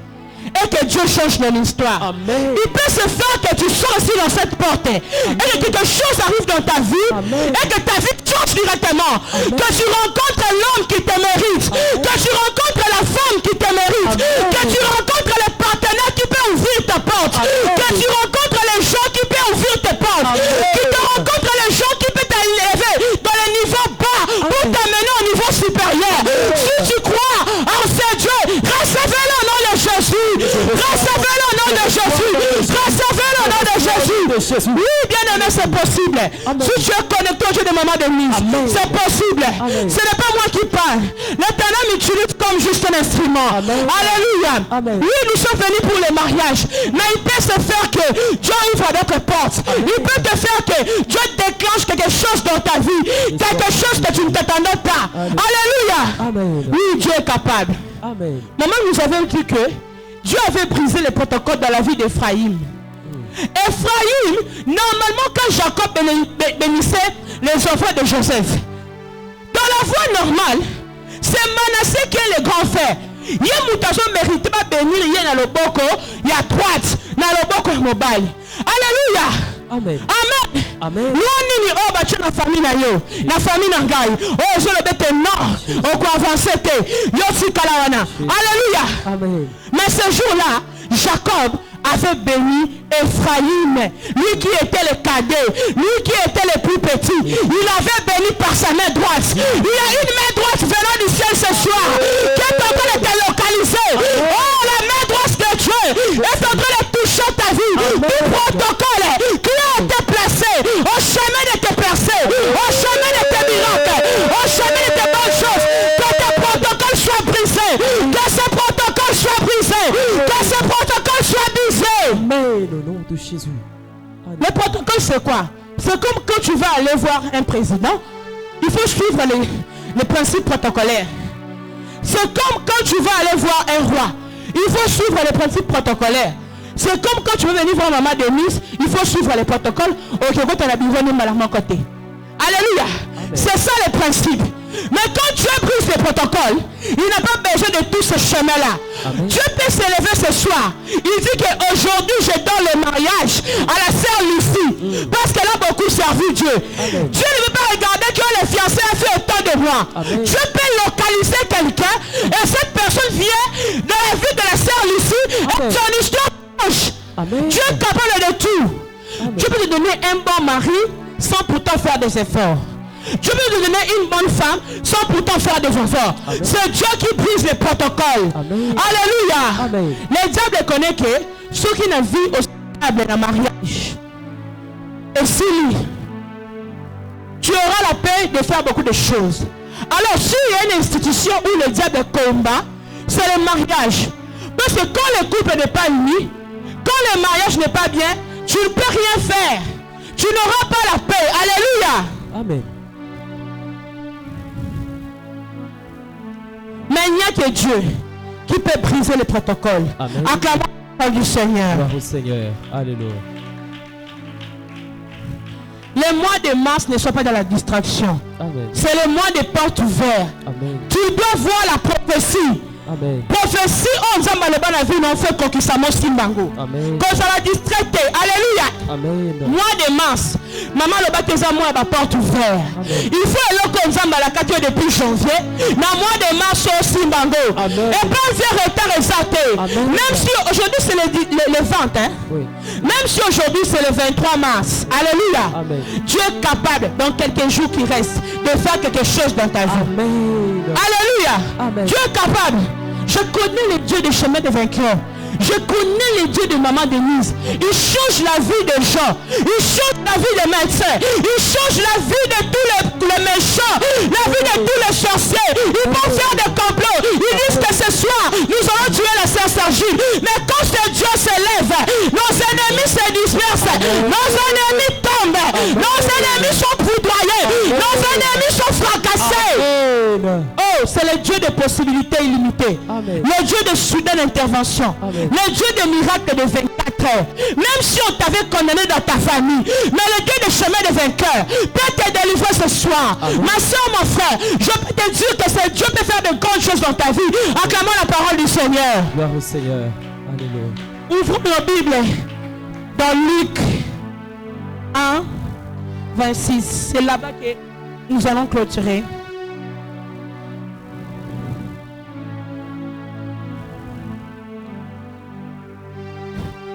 Et que Dieu change ton histoire. Amen. Il peut se faire que tu sors ici dans cette porte. Amen. Et que quelque chose arrive dans ta vie. Amen. Et que ta vie change directement. Amen. Que tu rencontres l'homme qui te mérite. Amen. Que tu rencontres la femme qui te mérite. Amen. Que tu rencontres le partenaire qui peut ouvrir ta porte. Amen. Que tu rencontres les gens qui peuvent ouvrir tes portes. Amen. Que tu rencontres les gens qui peuvent t'élever dans le niveau bas. Amen. Pour t'amener au niveau supérieur. Amen. Si tu crois en ce Dieu, recevez-le au nom de Jésus. Recevez-le au nom de Jésus. Recevez-le au nom de Jésus. Oui, bien aimé, c'est possible. Amen. Si tu es connecté au Dieu de maman Denise, c'est possible. Amen. Ce n'est pas moi qui parle. L'Éternel m'utilise comme juste un instrument. Amen. Alléluia. Amen. Oui, nous sommes venus pour le mariage. Mais il peut se faire que Dieu ouvre d'autres portes. Amen. Il peut te faire que Dieu déclenche quelque chose dans ta vie. Quelque chose que tu ne t'attendais pas. Amen. Alléluia. Amen. Oui, Dieu est capable. Amen. Maman nous avait dit que Dieu avait brisé le protocole dans la vie d'Ephraïm. Ephraïm, normalement quand Jacob bénissait les enfants de Joseph, dans la voie normale, c'est Manassé qui est le grand frère. Il y a mutation mérité pas bénir, il y a dans le boko, il y a droite, dans le boko mobile. Alléluia. Amen. Amen. Amen. Nini oh ba na famille na yo, na famille na ngai. Oh je le bête non, on peut avancer te. Yo si kalawana. Alléluia. Amen. Mais ce jour-là, Jacob avait béni Ephraïm, lui qui était le cadet, lui qui était le plus petit. Il avait béni par sa main droite. Il y a une main droite venant du ciel ce soir qui est en train de te localiser. Oh, la main droite de Dieu est en train de toucher ta vie. Du protocole qui a été placé au chemin de tes percées, au chemin de tes miracles, au chemin de tes bonnes choses. Que tes protocoles soient brisés. Que ce protocole soit brisé. Que ce protocole soit brisé. Amen, au nom de Jésus. Amen. Le protocole c'est quoi? C'est comme quand tu vas aller voir un président, il faut suivre les principes protocolaires. C'est comme quand tu vas aller voir un roi, il faut suivre les principes protocolaires. C'est comme quand tu veux venir voir maman Denise, il faut suivre les protocoles. Alléluia. C'est ça le principe. Mais quand Dieu brise les protocoles, il n'a pas besoin de tout ce chemin-là. Dieu peut s'élever ce soir. Il dit qu'aujourd'hui, je donne le mariage à la sœur Lucie. Parce qu'elle a beaucoup servi Dieu. Amen. Dieu ne veut pas regarder quelqu'un qui a les fiancés a fait autant de moi. Amen. Dieu peut localiser quelqu'un et cette personne vient dans la vie de la sœur Lucie et son histoire change. Amen. Dieu est capable de tout. Amen. Dieu peut te donner un bon mari sans pourtant faire des efforts. Dieu peut te donner une bonne femme sans pourtant faire des efforts. Amen. C'est Dieu qui brise les protocoles. Amen. Alléluia. Amen. Le diable connaît que ceux qui ne vivent au stable dans le mariage, et s'il tu auras la paix de faire beaucoup de choses. Alors s'il y a une institution où le diable combat, c'est le mariage. Parce que quand le couple n'est pas uni, quand le mariage n'est pas bien, tu ne peux rien faire. Tu n'auras pas la paix. Alléluia. Amen. Mais il n'y a que Dieu qui peut briser les protocoles. Amen. Acclamons la parole du Seigneur. Gloire au Seigneur. Alléluia. Le mois de mars ne soit pas dans la distraction. Amen. C'est le mois des portes ouvertes. Amen. Tu dois voir la prophétie. Amen. Prophétie, on nous a la vie, on fait conquistament Simbango. Amen. Quand ça va distraiter. Alléluia. Amen. Mois de mars. Maman le baptême moi la porte ouverte. Il faut le comme ça la carte depuis janvier. Dans mois de mars au Simbango. Amen. Et pas un retard exalté. Amen. Même si aujourd'hui c'est le 20, hein. Oui. Même si aujourd'hui c'est le 23 mars. Alléluia. Amen. Dieu est capable dans quelques jours qui restent de faire quelque chose dans ta vie. Amen. Alléluia. Amen. Dieu est capable. Je connais le Dieu des chemins des vainqueurs. Je connais le Dieu de Maman Denise. Il change la vie des gens. Il change la vie des médecins. Il change la vie de tous les méchants. La vie de tous les sorciers. Ils vont faire des complots. Ils disent que ce soir, nous allons tuer la sœur Sergine. Mais quand ce Dieu s'élève, nos ennemis se dispersent. Nos ennemis tombent. Nos ennemis sont foudroyés. Nos ennemis sont fracassés. Amen. Oh, c'est le Dieu de possibilités illimitées. Amen. Le Dieu de soudaine intervention. Amen. Le Dieu de miracles de 24 heures. Même si on t'avait condamné dans ta famille, mais le Dieu de chemin de vainqueur peut te délivrer ce soir. Amen. Ma soeur, mon frère, je peux te dire que ce Dieu peut faire de grandes choses dans ta vie. Acclamons la parole du Seigneur. Gloire au Seigneur. Alléluia. Ouvrons nos Bibles dans Luc 1, 26. C'est là-bas que nous allons clôturer.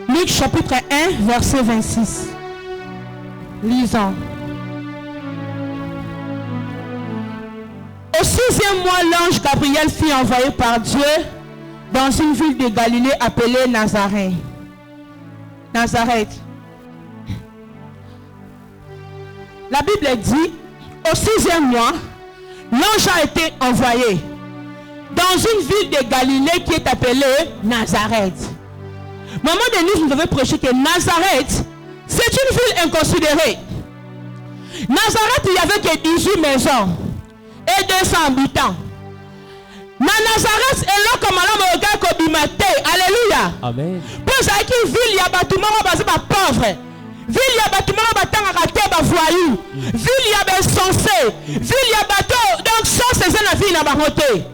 Luc chapitre 1, verset 26. Lisons. Au 6e mois, l'ange Gabriel fut envoyé par Dieu dans une ville de Galilée appelée Nazareth. Nazareth. La Bible dit, au 6e mois, l'ange a été envoyé dans une ville de Galilée qui est appelée Nazareth. Maman Denise nous avait prêché que Nazareth, c'est une ville inconsidérée. Nazareth, il n'y avait que 18 maisons et 200 habitants. Nazareth est là comme on regarde comme Bimate. Alléluia. Amen. Pour ça qu'il ville, il y a bâtiment basé par pauvre. Ville, il y a bâtiment basé par raté par voyou. Ville, il y a insensé. Ville, il y a bateau. Donc, sans ces la ville n'a pas monté.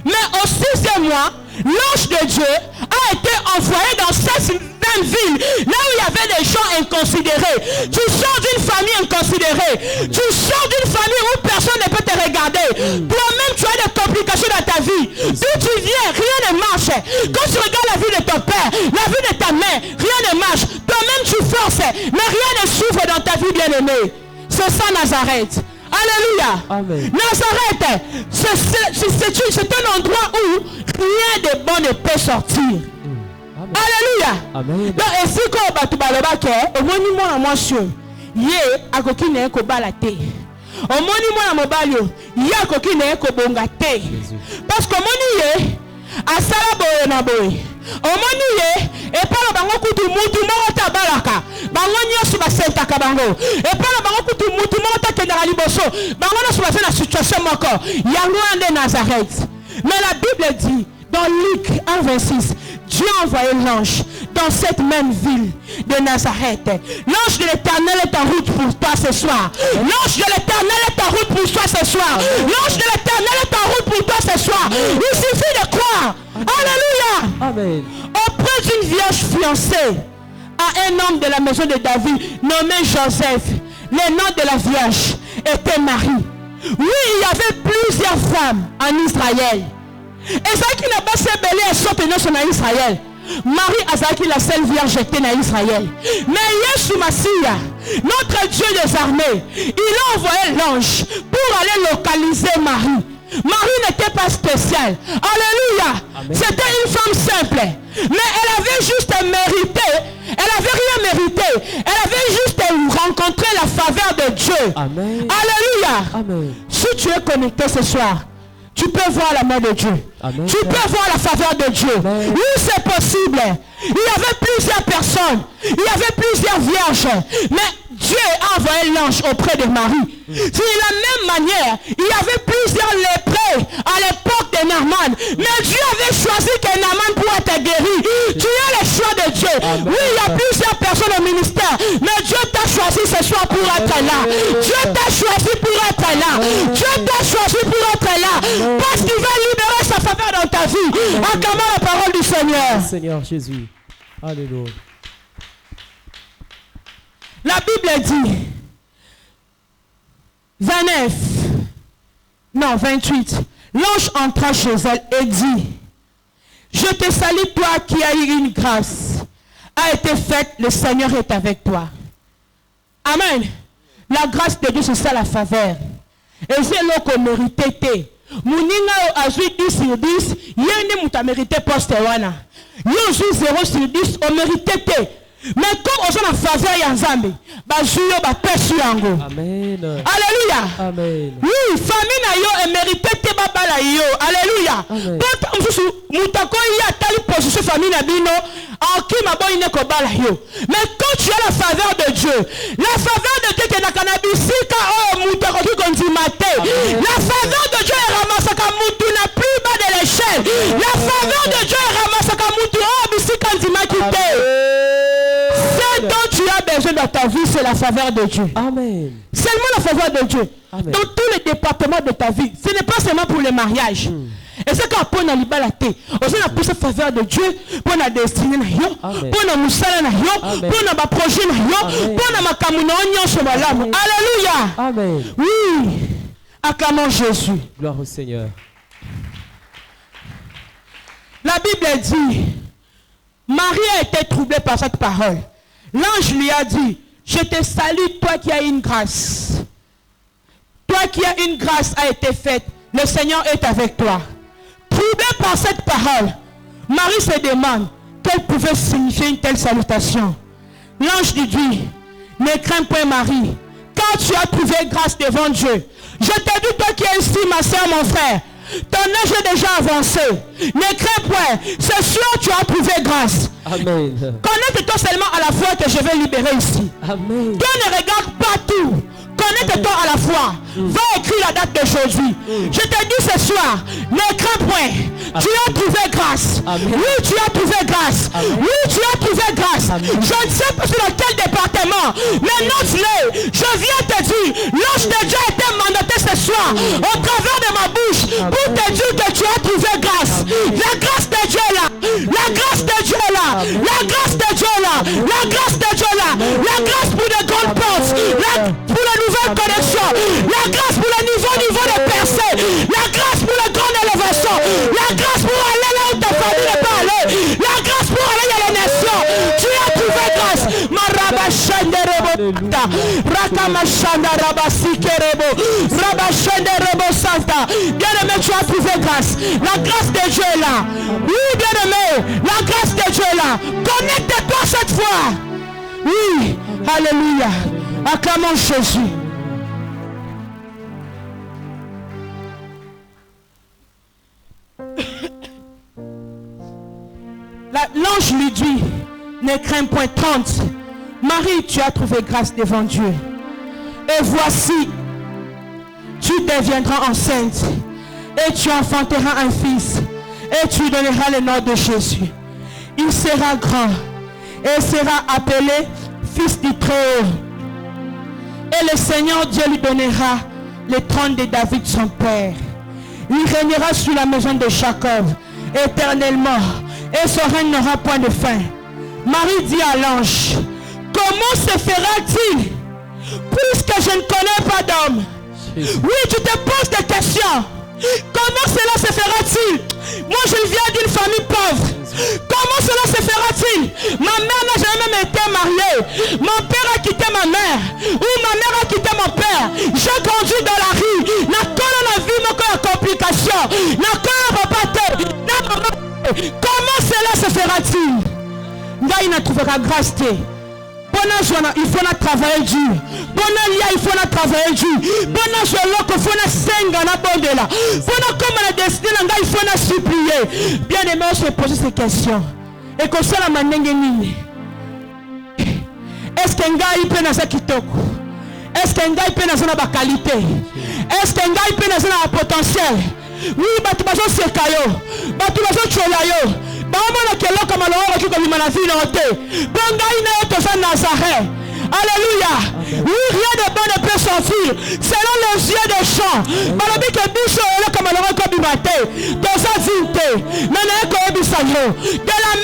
Mais au 6e mois, l'ange de Dieu a été envoyé dans cette même ville, là où il y avait des gens inconsidérés. Tu sors d'une famille inconsidérée. Tu sors d'une famille où personne ne peut te regarder. Toi-même, tu as des complications dans ta vie. D'où tu viens, rien ne marche. Quand tu regardes la vie de ton père, la vie de ta mère, rien ne marche. Toi-même, tu forces, mais rien ne souffre dans ta vie, bien-aimée. C'est ça, Nazareth. Alléluia. Amen. Nazareth, c'est un endroit où rien de bon ne peut sortir. Amen. Alléluia. Amen. Donc, et si quand tu vas au monument à moi sur, yé, à coquille n'est qu'au balaté. Au monument à mon balio, yé, à coquille n'est qu'au bongate. Parce que mon yé, à Salaboye Naboye. Au monument, et pas le bango kutu mutu mota baraka. Bango nyosu ba senta kabango. Et pas le bango kutu mutu mota kendara liboso. Bango na suba na situation moko. Yango ande Nazareth. Mais la Bible dit dans Luc 1, 26, Dieu a envoyé l'ange dans cette même ville de Nazareth. L'ange de l'Éternel est en route pour toi ce soir. L'ange de l'Éternel est en route pour toi ce soir. L'ange de l'Éternel est en route pour toi ce soir. Il suffit de croire. Alléluia. Amen. Auprès d'une vierge fiancée à un homme de la maison de David nommé Joseph. le nom de la Vierge était Marie. Oui, il y avait plusieurs femmes en Israël. Et ça qui n'a pas s'ébellé et sorti en Israël. Marie Azaki, la seule vierge, était en Israël. Mais Yeshua Massia, notre Dieu des armées, il a envoyé l'ange pour aller localiser Marie. Marie n'était pas spéciale. Alléluia. C'était une femme simple. Mais elle avait juste mérité. Elle n'avait rien mérité. Elle avait juste rencontré la faveur de Dieu. Amen. Alléluia. Amen. Si tu es connecté ce soir, tu peux voir la main de Dieu. Amen. Tu peux voir la faveur de Dieu. Amen. Oui, c'est possible. Il y avait plusieurs personnes. Il y avait plusieurs vierges. Mais Dieu a envoyé l'ange auprès de Marie. De la même manière, il y avait plusieurs lépreux à l'époque de Naaman. Mais Dieu avait choisi que Naaman pourrait être guéri. Tu as le choix de Dieu. Amen. Oui, il y a plusieurs personnes au ministère. Mais Dieu t'a choisi ce soir pour être là. Dieu t'a choisi pour être là. Dieu t'a choisi pour être là. Parce qu'il va libérer sa faveur dans ta vie. Acclamons la parole du Seigneur. Seigneur Jésus. Alléluia. La Bible dit 28. L'ange entra chez elle et dit: je te salue, toi qui as eu une grâce a été faite, le Seigneur est avec toi. Amen. La grâce de Dieu, c'est ça la faveur. Et c'est là qu'on méritait. Mouninga a joué 10 sur 10. Yéné mouta mérité poste wana. Yo joue 0 sur 10. On méritait. Mais comme on a la faveur Yanzambe, bah jouyo bah pêche yango. Amen. Alléluia. Amen. Oui, famille na yo et mérité te babala yo. Alléluia. Quand moutako ya tali position famille na bino, en qui ma bonne ne kobala yo. Mais quand tu as la faveur de Dieu, la faveur de Dieu qui na kanabisika oh moutako qui konzimate. La faveur de Dieu est ramassée comme moutou na plus bas de l'échelle. La faveur de Dieu est ramassée comme moutou oh bisika konzimate. Ce dont tu as besoin dans ta vie, c'est la faveur de Dieu. Amen. Seulement la faveur de Dieu. Amen. Dans tous les départements de ta vie. Ce n'est pas seulement pour le mariage. Et c'est quand on a libéré, on a poussé la faveur de Dieu pour la destinée, pour la moussala, pour la projet, pour la makamounon sur ma lame. Alléluia. Amen. Oui. Acclamons Jésus. Gloire au Seigneur. La Bible dit, Marie a été troublée par cette parole. L'ange lui a dit: je te salue, toi qui as une grâce. Toi qui as une grâce a été faite. Le Seigneur est avec toi. Troublée par cette parole, Marie se demande quelle pouvait signifier une telle salutation. L'ange lui dit: ne crains point Marie, car tu as trouvé grâce devant Dieu. Je te dis, toi qui es ici, ma soeur, mon frère, ton âge est déjà avancé. Ne crains point. C'est sûr tu as trouvé grâce. Amen. Connecte-toi seulement à la foi que je vais libérer ici. Amen. Toi ne regarde pas tout. Connecte-toi à la foi. Va écrire la date d'aujourd'hui. Je te dis ce soir, ne crains point. Tu as trouvé grâce. Amen. Oui, tu as trouvé grâce. Amen. Oui, tu as trouvé grâce. Amen. Je ne sais pas sur quel département, mais note-le. Je viens te dire, l'ange de Dieu a été mandaté ce soir au travers de ma bouche pour te dire que tu as trouvé grâce. La grâce de Dieu est là. La grâce de Dieu est là. La grâce de Dieu est là. La grâce de Dieu est là. La grâce pour de grandes portes. Pour la nouvelle connexion. La grâce pour le niveau de percée. La grâce pour la grande élévation. La grâce pour aller là où ta famille n'est pas allée. La grâce pour aller à la nation. Tu as trouvé grâce. Marabashende rebo. Rakamashanda rabasikerebo. Rabashende rebo santa. Bien-aimé, tu as trouvé grâce. La grâce de Dieu est là. Oui, bien-aimé, la grâce de Dieu est là. Connecte-toi cette fois. Oui, alléluia. Acclamons Jésus. L'ange lui dit: ne crains point. 30. Marie, tu as trouvé grâce devant Dieu. Et voici, tu deviendras enceinte et tu enfanteras un fils et tu donneras le nom de Jésus. Il sera grand et sera appelé fils du Très-Haut. Et le Seigneur Dieu lui donnera le trône de David son père. Il régnera sur la maison de Jacob éternellement et son règne n'aura point de fin. Marie dit à l'ange: comment se fera-t-il puisque je ne connais pas d'homme. Oui, tu te poses des questions. Comment cela se fera-t-il? Moi, je viens d'une famille pauvre. Comment cela se fera-t-il? Ma mère n'a jamais été mariée. Mon père a quitté ma mère. Ou ma mère a quitté mon père. J'ai grandi dans la rue. La vie n'a pas complication. Comment cela se fera-t-il? Là, il ne trouvera grâce. Il faut travailler dur. Il faut travailler dur. Il faut senga. Comme on a décidé, il faut supplier. Bien aimé, je vais poser ces questions. Et comme ça, la manière est-ce qu'un gars il peut dans sa kitoko? Est-ce qu'un gars il peut dans sa qualité? Est-ce qu'un gars il peut dans sa potentiel? Oui, tu vas se sécailler. Tu vas se cholayo. Alléluia. Oui, rien de bon ne peut sortir selon les yeux des champs. De la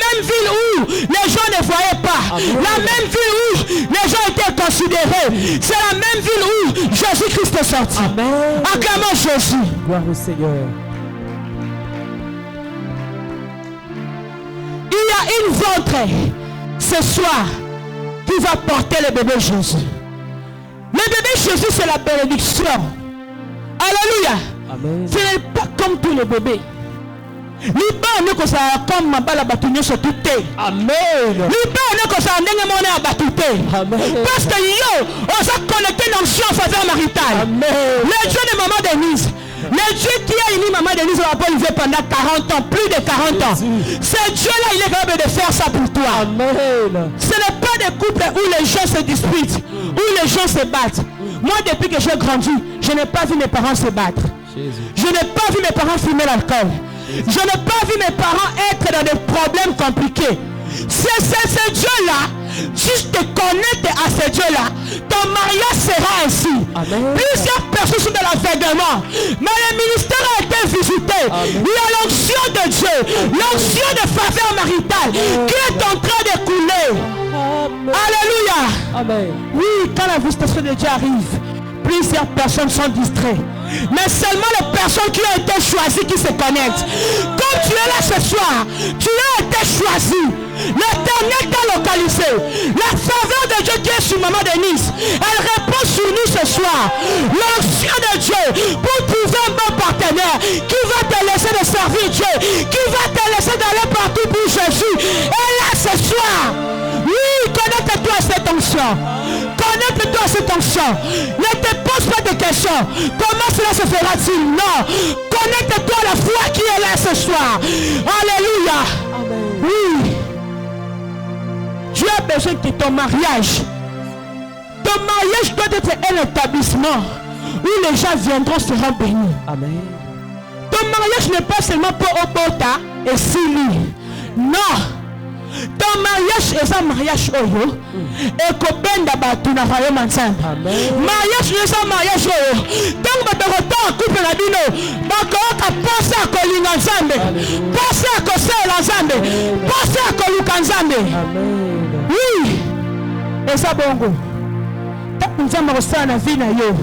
même ville où les gens ne voyaient pas, la même ville où les gens étaient considérés, c'est la même ville où Jésus-Christ est sorti. Acclamons Jésus. Gloire au Seigneur. Il y a une ventre ce soir qui va porter le bébé Jésus. Le bébé Jésus, c'est la bénédiction. Alléluia. Amen. Ce n'est pas comme tous les bébés. Liban que ça comme ma balle bâtonnier sur tout thé. Amen. Liban que ça n'est pas mon abattuté. Amen. Parce que yo, on s'est connecté dans le champ en faveur maritale. Amen. Le Dieu de maman Denise. Le Dieu qui a uni maman Denise va pas élever pendant 40 ans, plus de 40 ans. Ce Dieu-là, il est capable de faire ça pour toi. Amen. Ce n'est pas des couples où les gens se disputent, où les gens se battent. Moi, depuis que j'ai grandi, je n'ai pas vu mes parents se battre. Jésus. Je n'ai pas vu mes parents fumer l'alcool. Je n'ai pas vu mes parents être dans des problèmes compliqués. C'est ce Dieu-là. Si tu te connectes à ce Dieu-là, ton mariage sera ainsi. Amen. Plusieurs personnes sont dans l'aveuglement, mais le ministère a été visité. Il y a l'onction de Dieu, l'onction de faveur maritale qui est en train de couler. Alléluia. Amen. Oui, quand la visitation de Dieu arrive, plusieurs personnes sont distraites. Mais seulement les personnes qui ont été choisies qui se connectent. Comme tu es là ce soir, tu as été choisi. L'Éternel t'a localisé. La faveur de Dieu qui est sur maman Denise, elle répond sur nous ce soir. L'onction de Dieu pour trouver un bon partenaire qui va te laisser de servir Dieu, qui va te laisser d'aller partout pour Jésus. Et là ce soir, oui, connecte-toi à cette onction. Connecte-toi à cette onction. Ne te pose pas de questions. Comment cela se fera-t-il? Non. Connecte-toi à la foi qui est là ce soir. Alléluia. Amen. Oui. Tu as besoin que ton mariage doit être un établissement où les gens viendront seront bénis. Amen. Ton mariage n'est pas seulement pour Obota et Sili. Non. Ton mariage est un mariage oyo. Et kobenda batu na royaume ensemble. Mariage est un mariage oyo. Donc bato en couple na bino. Bakoka penser à kolinga ensemble. Penser à kosela ensemble. Penser à koluka ensemble. Oui. Et ça bongo. Nous avons reçu la vie na yo.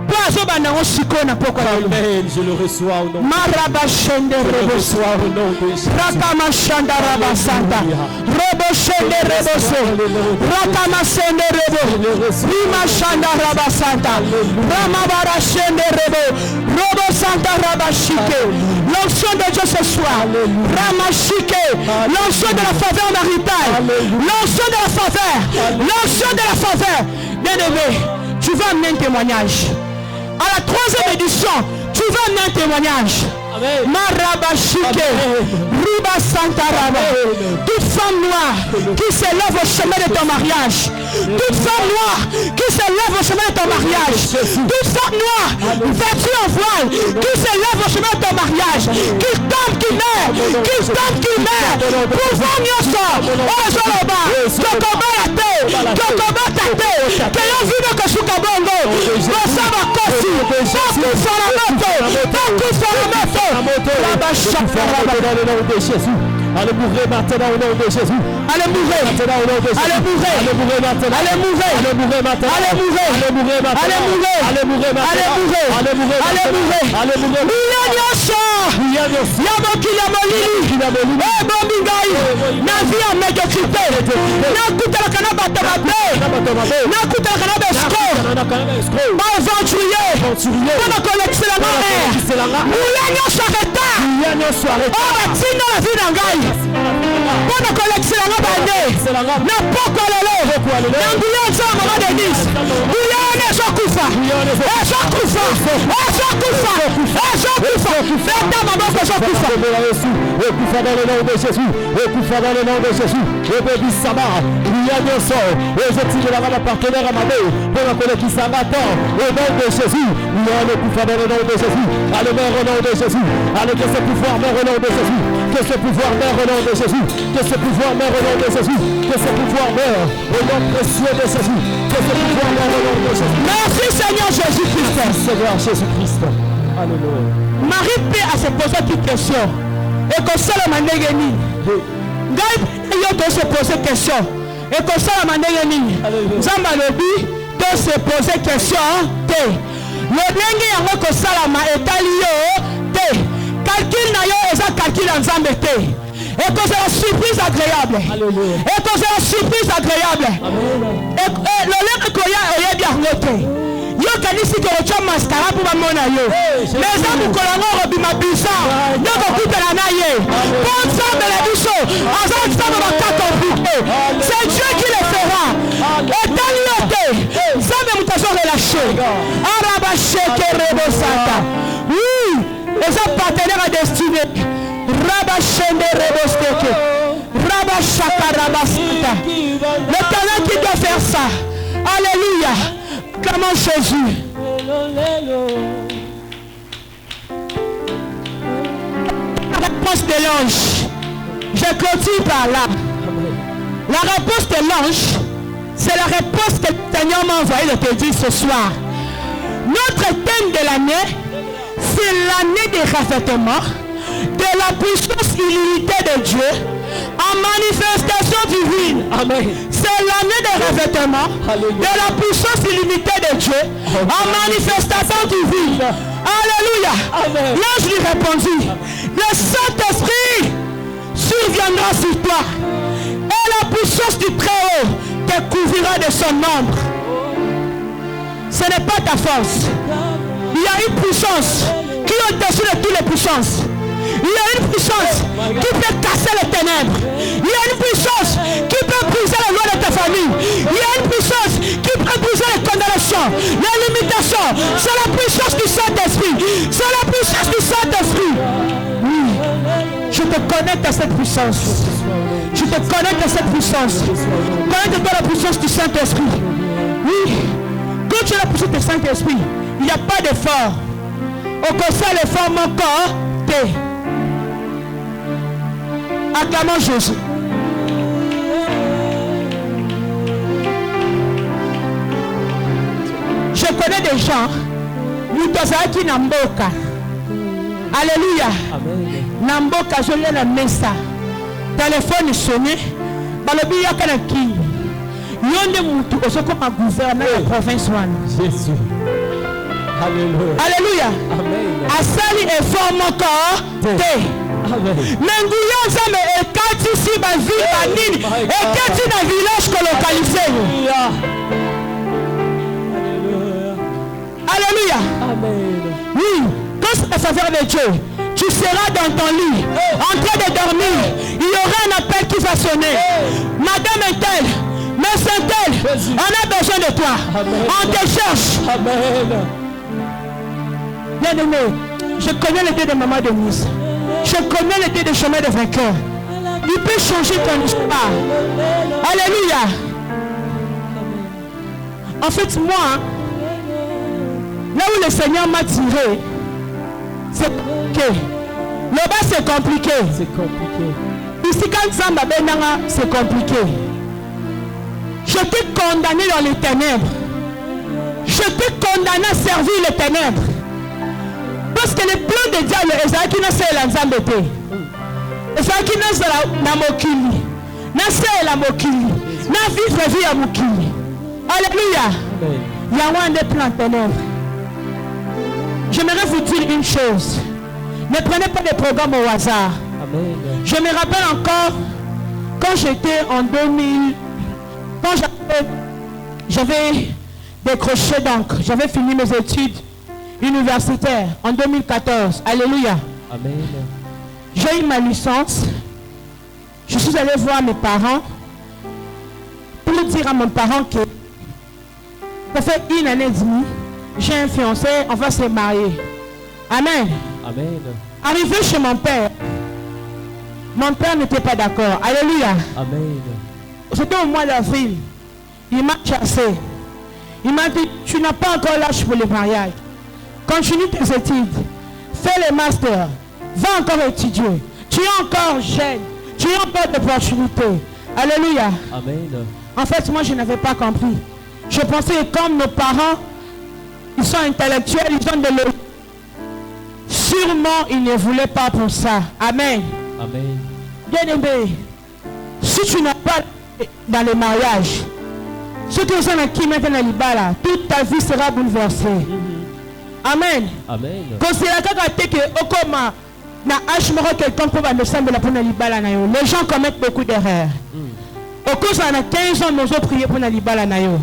Amen. Je le reçois au nom de Jésus. Je le reçois au nom de Jésus. Rakamashanda Rabasanta. Robo Shende Rebose. Rakamasende Rebo. Rimashanda Rabasanta. Ramabara Shende Rebo. Robo Santa Rabashike. L'onction de Dieu ce soir. Ramashike. L'onction de la faveur maritale. L'onction de la faveur. L'onction de la faveur. Bien-aimé, tu vas amener un témoignage. À la 3e édition, tu vas amener un témoignage. Marabashike, Riba Santa Raba. Toute femme noire qui se lève au chemin de ton mariage. Toute femme noire qui se lève au chemin de ton mariage. Toute femme noire vêtue en voile qui se lève au chemin de ton mariage. Qui tombe, qui meurt. Qui tombe, qui meurt. Pour voir mieux ça. Oh, Joloba. Tokoba la terre. Tokoba ta terre. Que l'on vive que sous Kabongo. Bosaba Kosi. Beaucoup sur la moto. Beaucoup sur la moto. Dans le nom de Jésus. Allez mourir maintenant au nom de Jésus. Allez mourir. Maintenant au nom de Jésus. Allez mourir. Allez mourir maintenant. Allez mourir. Allez mourir maintenant. Allez mourir. Allez mourir maintenant. Allez mourir. Allez mourir maintenant. Allez mourir. Allez mourir. Allez mourir. Allez mourir. Nyonso. Yabokila molili. Bombi ngai. Na vie ya médiocrité. Nakutalaka na bato mabe. Nakutalaka na besko. Aventurier. Mpona kolekisela nga mer. Nguya nyonso arreta. Oyo batinda na vie na ngai. Mpona kolekisela nga bande. Na poko lelo. Na nguya nzela mama Denise. Nguya wana ezokufa. Ezokufa. Ezokufa. Ezokufa. Feta maboko ezokufa. Ekufa dans le nom de Jésus. Ekufa dans le nom de Jésus. Ebebi sama. Nguya nyonso. Ezotindelaka na partenaire mabe. Mpona kolekisa nga temps. Au nom de Jésus. Nguya ekufa dans le nom de Jésus. Allez, mère au nom de Jésus. Allez, que ce pouvoir mère au nom de Jésus. Que ce pouvoir mère au nom de Jésus. Que ce pouvoir mère au nom de Jésus. Que ce pouvoir mère au nom précieux de Jésus. Que ce pouvoir mère au nom de Jésus. Merci Seigneur Jésus-Christ. Seigneur Jésus-Christ. Alléluia. Marie peut à se poser une question. Et que ça la mandenge nini. Ngai yo to se poser question. Et que ça la mandenge nini. Nzamba lobi to se poser question te. Le ndenge yango ko sala ma etali yo te. Calcul na yo eza calcul en Nzambe te. Et que c'est la surprise agréable. Et que c'est la surprise agréable. Et le lèvre que y a bien noté. Yo kanisi ko cha mascara pour bamona yo. Les hommes ko la ngoro bima bisa. Yo ko kutela na ye. Bon sang de la biso. Azan ça va pas compliqué. C'est Dieu qui le fera. Et dans l'autre, ça me mutaso relâché. Araba sheke rebosata. Oui, les partenaires à destinée. Raba shende rebosteke. Raba shaka rabasita. Le talent qui doit faire ça. Alléluia. Clamons Jésus. La réponse de l'ange. Je clôture par là. La réponse de l'ange, c'est la réponse que le Seigneur m'a envoyé de te dire ce soir. Notre thème de l'année, c'est l'année des revêtements, de la puissance illimitée de Dieu en manifestation divine. Amen. C'est l'année des revêtements, de la puissance illimitée de Dieu en manifestation divine. Alléluia. L'ange lui répondit, le Saint-Esprit surviendra sur toi et la puissance du Très-Haut te couvrira de son ombre. Ce n'est pas ta force. Il y a une puissance qui est au-dessus de toutes les puissances. Il y a une puissance qui peut casser les ténèbres. Il y a une puissance qui peut briser les lois de ta famille. Il y a une puissance qui peut briser les condamnations, les limitations. C'est la puissance du Saint-Esprit. C'est la puissance du Saint-Esprit. Oui, je te connecte à cette puissance. Je te connecte à cette puissance. Connecte-toi à la puissance du Saint-Esprit. Oui, quand tu as la puissance du Saint-Esprit, il n'y a pas d'effort. Au conseil, l'effort mon corps, t'es. Acclamons Jésus. Je connais des gens, qui Namboka. Alléluia. Namboka, je l'ai la messa. Téléphone sonné. Balobi yakanaki. Yonde mutu osoko ma gouverneur la province one. Jésus. Alléluia. Alléluia. Amen. Asali effort mon corps. Menguya nzambe ekati si ba ville ba nini ekati na village colocalisé. Alléluia. Amen. Oui, quand c'est la faveur de Dieu, tu seras dans ton lit en train de dormir. Il y aura un appel qui va sonner. Madame est-elle, mais c'est-elle, on a besoin de toi. Amen. On te cherche. Amen. Bien-aimé, je connais le Dieu de Maman Denise. Je connais le Dieu des chemins de vainqueur. Il peut changer ton histoire. Alléluia. En fait, moi, là où le Seigneur m'a tiré, c'est compliqué. Là-bas, c'est compliqué. C'est compliqué. Ici, quand Zamba Benanga, c'est compliqué. Je t'ai condamné dans les ténèbres. Je t'ai condamné à servir les ténèbres. Parce que le plan de diable est qui n'a pas l'ensemble. ezalaki nazala na mokili nasalela mokili na vivre vie ya mokili. Alléluia. Yango ande plein ténèbres. J'aimerais vous dire une chose. Ne prenez pas des programmes au hasard. Amen. Je me rappelle encore quand j'étais en 2000, quand j'avais décroché, donc j'avais fini mes études universitaires en 2014. Alléluia. Amen. J'ai eu ma licence. Je suis allé voir mes parents pour dire à mon parent que ça fait 1 année et demie, j'ai un fiancé, on va se marier. Amen. Amen. Arrivé chez mon père n'était pas d'accord. Alléluia. Amen. C'était au mois d'avril. Il m'a chassé. Il m'a dit, tu n'as pas encore l'âge pour le mariage. Continue tes études. Fais le master. Va encore étudier. Tu es encore jeune. Tu as encore d'opportunités. Alléluia. Amen. En fait, moi, je n'avais pas compris. Je pensais que comme nos parents, ils sont intellectuels, ils ont de l'eau. Sûrement, ils ne voulaient pas pour ça. Amen. Amen. Bien-aimé, si tu n'as pas dans le mariage, ce que vous avez qui maintenant libala, toute ta vie sera bouleversée. Amen. Amen. Considère que okoma na ashmoro quelqu'un pour me sembler la pona libala na yo. Les gens commettent beaucoup d'erreurs. Au cours de 15 ans, nous avons prié pour la libala na yo.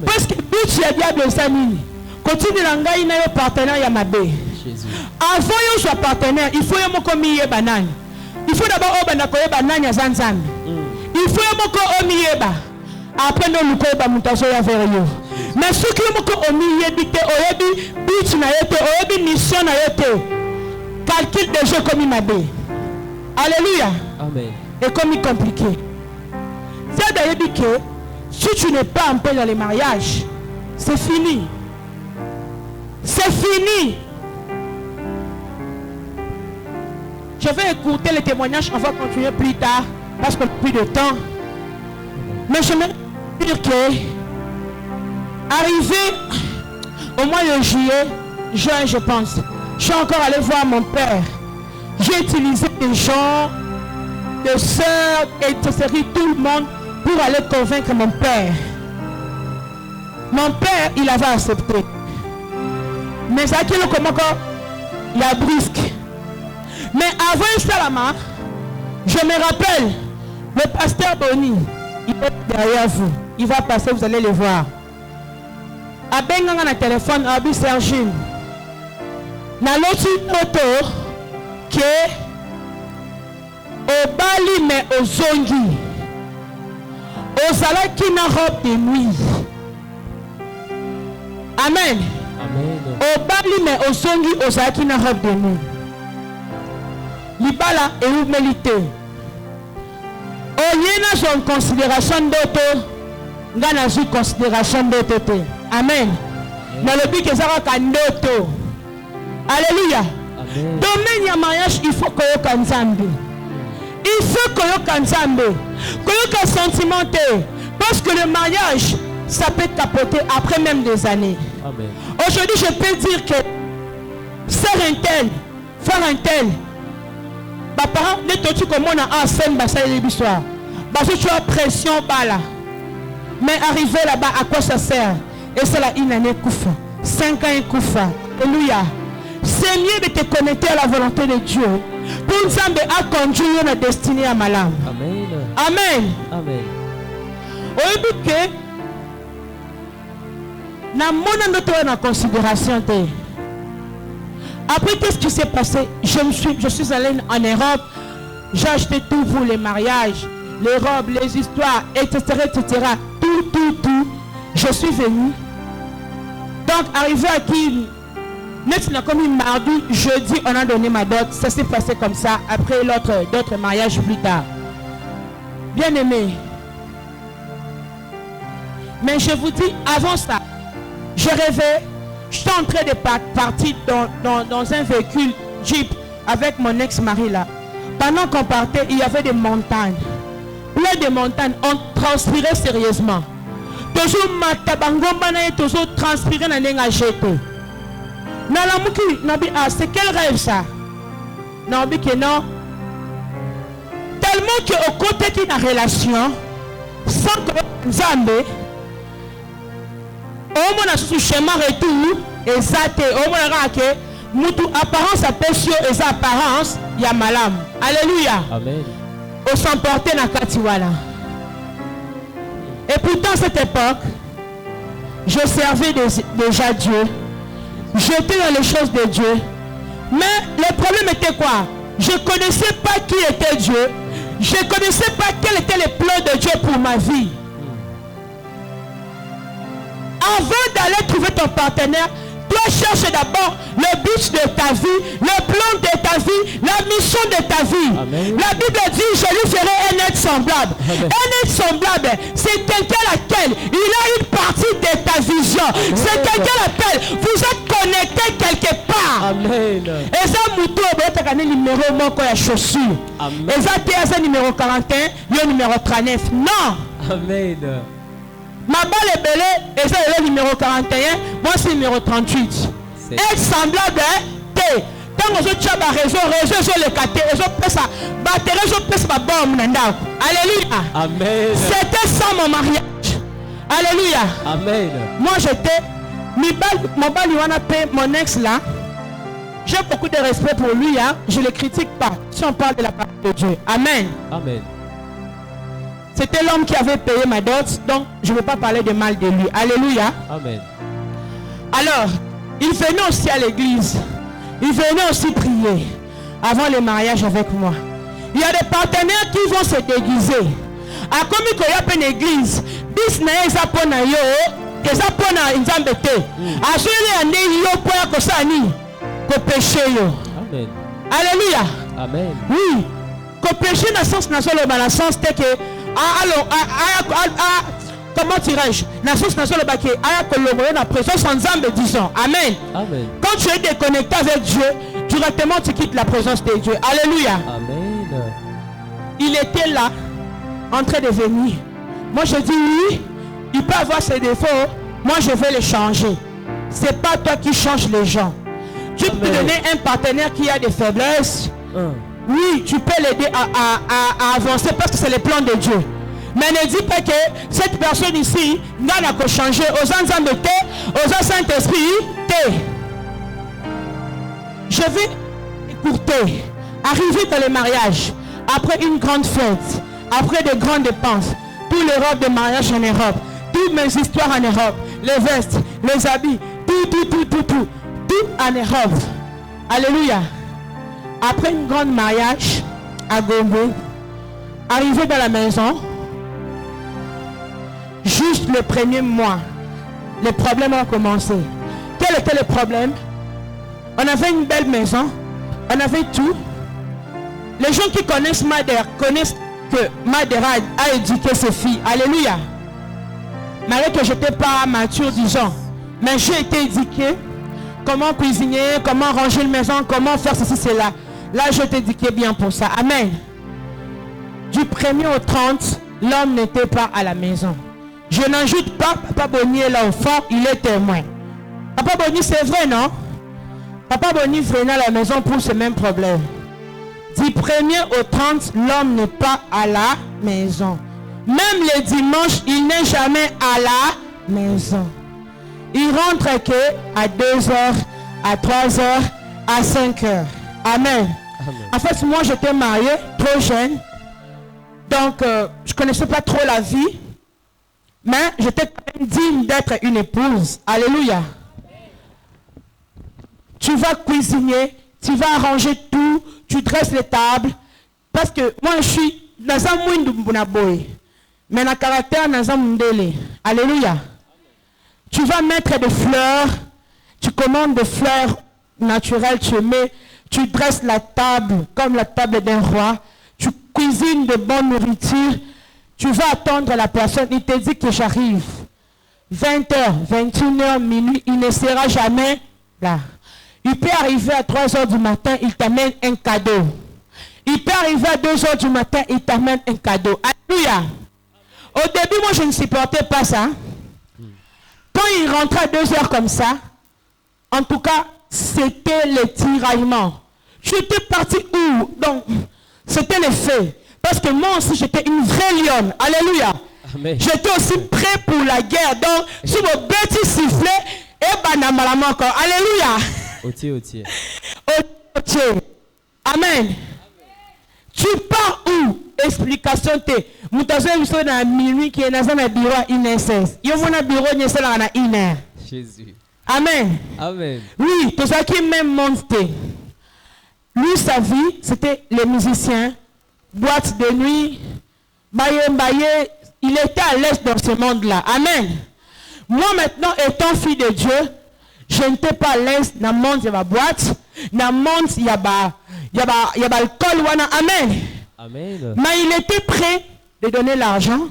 Parce que but ya diable samini. Continue l'angai na yo partenaire ya mabe. Jésus. Avant yo soit partenaire, il faut yo moko miye banane. Il faut d'abord obana ko yeba nanya zanzambe. Il faut yo moko omiyeba. Après nous nous koyeba mutaso ya vers yo. Mais ce que moko omiyebi te oyebi but na yo te oyebi mission na yo te. Calcul des jeux comme il m'a dit. Alléluia. Amen. Et comme il est compliqué. C'est d'ailleurs dit que si tu n'es pas en paix dans les mariages, c'est fini. C'est fini. Je vais écouter les témoignages, on va continuer plus tard parce qu'on n'a plus de temps. Mais je vais dire que arrivé au mois de juillet, juin je pense, je suis encore allé voir mon père. J'ai utilisé des gens, des sœurs, etc., tout le monde pour aller convaincre mon père. Mon père, il avait accepté. Mais ça qui le comment il a brusque. Mais avant Salama, je me rappelle, le pasteur Boni, il est derrière vous. Il va passer, vous allez le voir. A Benganga na téléphone, Abi Sergine. Na l'autre auto, que au Bali mais au Zongi. Au Zala qui n'a robe de nuit. Amen. Amen. Au Bali mais au Zongi, au Zala qui n'a robe de nuit. Libala et humilité. Au yena son considération d'auto, ngana son considération d'auto. Amen. Dans le but que ça va kandoto. Alléluia. Domaine ya mariage, il faut que yo kanzambe. Il faut que yo kanzambe. Que yo sentimenté. Parce que le mariage, ça peut capoter après même des années. Amen. Aujourd'hui, je peux dire que sœur un tel, frère un tel, mes parents, les totu comme on a en scène, ça y est l'histoire. Parce que tu as pression là. Mais arriver là-bas, à quoi ça sert? Et c'est là une année koufa. 5 ans koufa. Alléluia. C'est mieux de te connecter à la volonté de Dieu. Pour nous à conduire notre destinée à Malam. Amen. Amen. Amen. Au but que na mon notre en considération. Après qu'est-ce qui s'est passé? Je suis allé en Europe. J'ai acheté tout pour les mariages, les robes, les histoires, etc. etc. Tout. Je suis venu. Donc, arrivé à qui, maintenant, comme une mardi, jeudi, on a donné ma dot. Ça s'est passé comme ça. Après d'autres mariages plus tard. Bien aimé. Mais je vous dis, avant ça, je rêvais. J'étais en train de partir dans un véhicule Jeep avec mon ex-mari là. Pendant qu'on partait, il y avait des montagnes. Plein de montagnes. On transpirait sérieusement. Toujours matabangomba na toujours transpirer na nenga jeté. Na la muki nabi ah c'est quel rêve ça? Nabi que non. Tellement qu'au côté d'une relation, sans que Nzambe, au moins dans ce chemin retour, et ça au moins que mutu apparence à péché et sa apparence ya malam. Alléluia. Amen. Au s'emporter na katiwala. Et pourtant cette époque, je servais déjà Dieu. J'étais dans les choses de Dieu. Mais le problème était quoi? Je ne connaissais pas qui était Dieu. Je ne connaissais pas quel était le plan de Dieu pour ma vie. Avant d'aller trouver ton partenaire, toi cherche d'abord le but de ta vie, le plan de ta vie, la mission de ta vie. Amen. La Bible dit, je lui ferai un être semblable. Amen. Un être semblable, c'est quelqu'un laquelle il a une partie de ta vision. C'est quelqu'un laquelle vous êtes connecté quelque part. Amen. Et ça, moutou, c'est un numéro moko ya chaussure. Amen. Et ça, c'est numéro 41, le numéro 39. Non. Amen. Ma balle est belle, et ça est le numéro 41, moi c'est le numéro 38. Être semblable, T. Tant que tu as réseau sur le quartier, ils ont pris ça, batterie, ils ont pris ça, bombe, alléluia. Amen. C'était ça mon mariage. Alléluia. Amen. Moi j'étais, mon balle, mon ex là, j'ai beaucoup de respect pour lui, hein. Je ne le critique pas, si on parle de la parole de Dieu. Amen. Amen. C'était l'homme qui avait payé ma dot, donc je ne veux pas parler de mal de lui. Alléluia. Amen. Alors, il venait aussi à l'église. Il venait aussi prier avant le mariage avec moi. Il y a des partenaires qui vont se déguiser. A comme il y a une église, bis na eza pona yo, eza pona nzambe te. A celui ande yo poya ko sani, ko péché yo. Amen. Alléluia. Amen. Oui. Ko péché dans sens national, dans le sens que comment dirais-je? La source nationale qui a collaboré dans la présence en Zambé, disons. Amen. Amen. Quand tu es déconnecté avec Dieu, directement tu quittes la présence de Dieu. Alléluia. Amen. Il était là, en train de venir. Moi je dis oui, il peut avoir ses défauts. Moi je vais les changer. C'est pas toi qui changes les gens. Tu peux donner un partenaire qui a des faiblesses. Oui, tu peux l'aider à avancer parce que c'est le plan de Dieu. Mais ne dis pas que cette personne ici n'a qu'à changer. Aux ensembles de aux Saint-Esprit, je vais écourter, arriver dans le mariage, après une grande fête, après de grandes dépenses, tout l'Europe de mariage en Europe, toutes mes histoires en Europe, les vestes, les habits, tout en Europe. Alléluia. Après une grande mariage à Gombe, arrivé dans la maison, juste le premier mois, les problèmes ont commencé. Quel était le problème? On avait une belle maison, on avait tout. Les gens qui connaissent Madère connaissent que Madère a éduqué ses filles. Alléluia. Malgré que je n'étais pas mature, disons, mais j'ai été éduqué. Comment cuisiner, comment ranger une maison, comment faire ceci, cela. Là, je t'ai éduqué bien pour ça. Amen. Du 1er au 30, l'homme n'était pas à la maison. Je n'ajoute pas Papa Boni est là au fond, il est témoin. Papa Boni, c'est vrai, non? Papa Boni venait à la maison pour ce même problème. Du 1er au 30, l'homme n'est pas à la maison. Même le dimanche, il n'est jamais à la maison. Il rentre que à 2h, à 3h, à 5h. Amen. Amen. En fait, moi, j'étais marié, trop jeune. Donc, je ne connaissais pas trop la vie. Mais j'étais quand même digne d'être une épouse. Alléluia. Tu vas cuisiner, tu vas arranger tout, tu dresses les tables. Parce que moi, je suis dans un monde de Mbunaboy. Mais dans le caractère, dans un monde. Alléluia. Tu vas mettre des fleurs. Tu commandes des fleurs naturelles, tu mets. Tu dresses la table comme la table d'un roi. Tu cuisines de bonne nourriture. Tu vas attendre la personne. Il te dit que j'arrive. 20h, 21h, minuit. Il ne sera jamais là. Il peut arriver à 3h du matin. Il t'amène un cadeau. Il peut arriver à 2h du matin. Il t'amène un cadeau. Alléluia. Au début, moi, je ne supportais pas ça. Quand il rentrait à 2h comme ça, en tout cas, c'était le tiraillement. Tu étais parti où? Donc, c'était le fait. Parce que moi aussi, j'étais une vraie lionne. Alléluia. Amen. J'étais aussi prêt pour la guerre. Donc, si mon petit sifflet, et banamalement encore. Alléluia. Otié. Amen. Tu pars où? Explication T. Moutazo est dans minuit qui est dans un bureau à INSS. Il y a un bureau qui est dans INR. Jésus. Amen. Amen. Oui, tout ça qui même monté. Lui, sa vie, c'était les musiciens, boîte de nuit, baye. Il était à l'aise dans ce monde-là. Amen. Moi, maintenant, étant fille de Dieu, je n'étais pas à l'aise dans le monde de ma boîte, dans le monde, il y a l'alcool. Amen. Amen. Mais il était prêt de donner l'argent.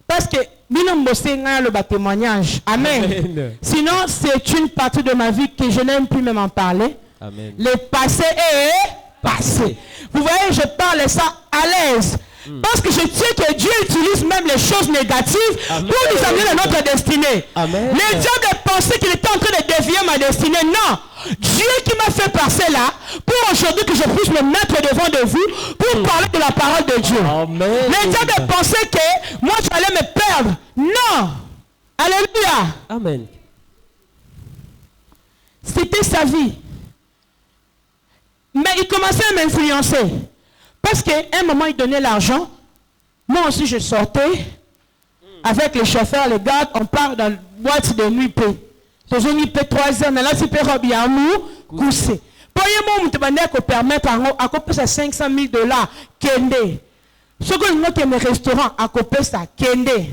Parce que, le témoignage. Amen. Amen. Sinon, c'est une partie de ma vie que je n'aime plus même en parler. Amen. Le passé est passé. Vous voyez, je parle ça à l'aise. Parce que je sais que Dieu utilise même les choses négatives pour nous amener dans notre destinée. Amen. Les diables pensaient qu'il était en train de dévier ma destinée. Non. Dieu qui m'a fait passer là, pour aujourd'hui que je puisse me mettre devant de vous pour parler de la parole de Dieu. Amen. Les diables pensaient que moi j'allais me perdre. Non. Alléluia. Amen. C'était sa vie. Mais il commençait à m'influencer. Parce qu'à un moment, il donnait l'argent. Moi aussi, je sortais avec les chauffeurs, les gardes. On part dans la boîte de nuit. Toujours nuit 3 heures. Mais là, tu peux rebier à nous, coucher. Pour moi, permettre à couper ça $500 000. Kende. Ce que nous avons un restaurant, à couper ça. Kende.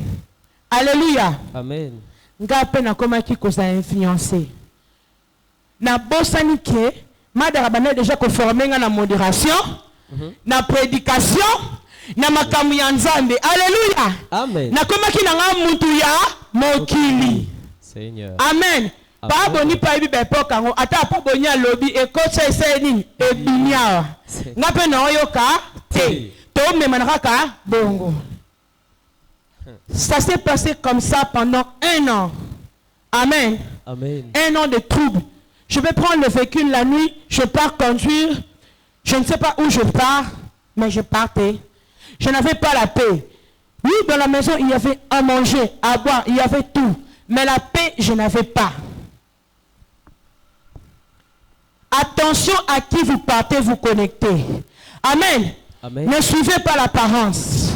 Alléluia. Amen. Ngape na comment qui cause influencé. Na bosani ke, madara déjà conformé na modération. Na prédication, na makamu ya nzambe. Alléluia. Amen. Na koma ki na muntu ya mokili. Seigneur. Amen. Pas boni pa ibi bepo kango ata pa boni lobby e coach eseni e binya. Ngape na oyoka te. To me manaka bongo. Ça s'est passé comme ça pendant 1 an. Amen. Amen. 1 an de troubles. Je vais prendre le véhicule la nuit, je pars conduire. Je ne sais pas où je pars, mais je partais. Je n'avais pas la paix. Oui, dans la maison, il y avait à manger, à boire, il y avait tout. Mais la paix, je n'avais pas. Attention à qui vous partez, vous connectez. Amen. Amen. Ne suivez pas l'apparence.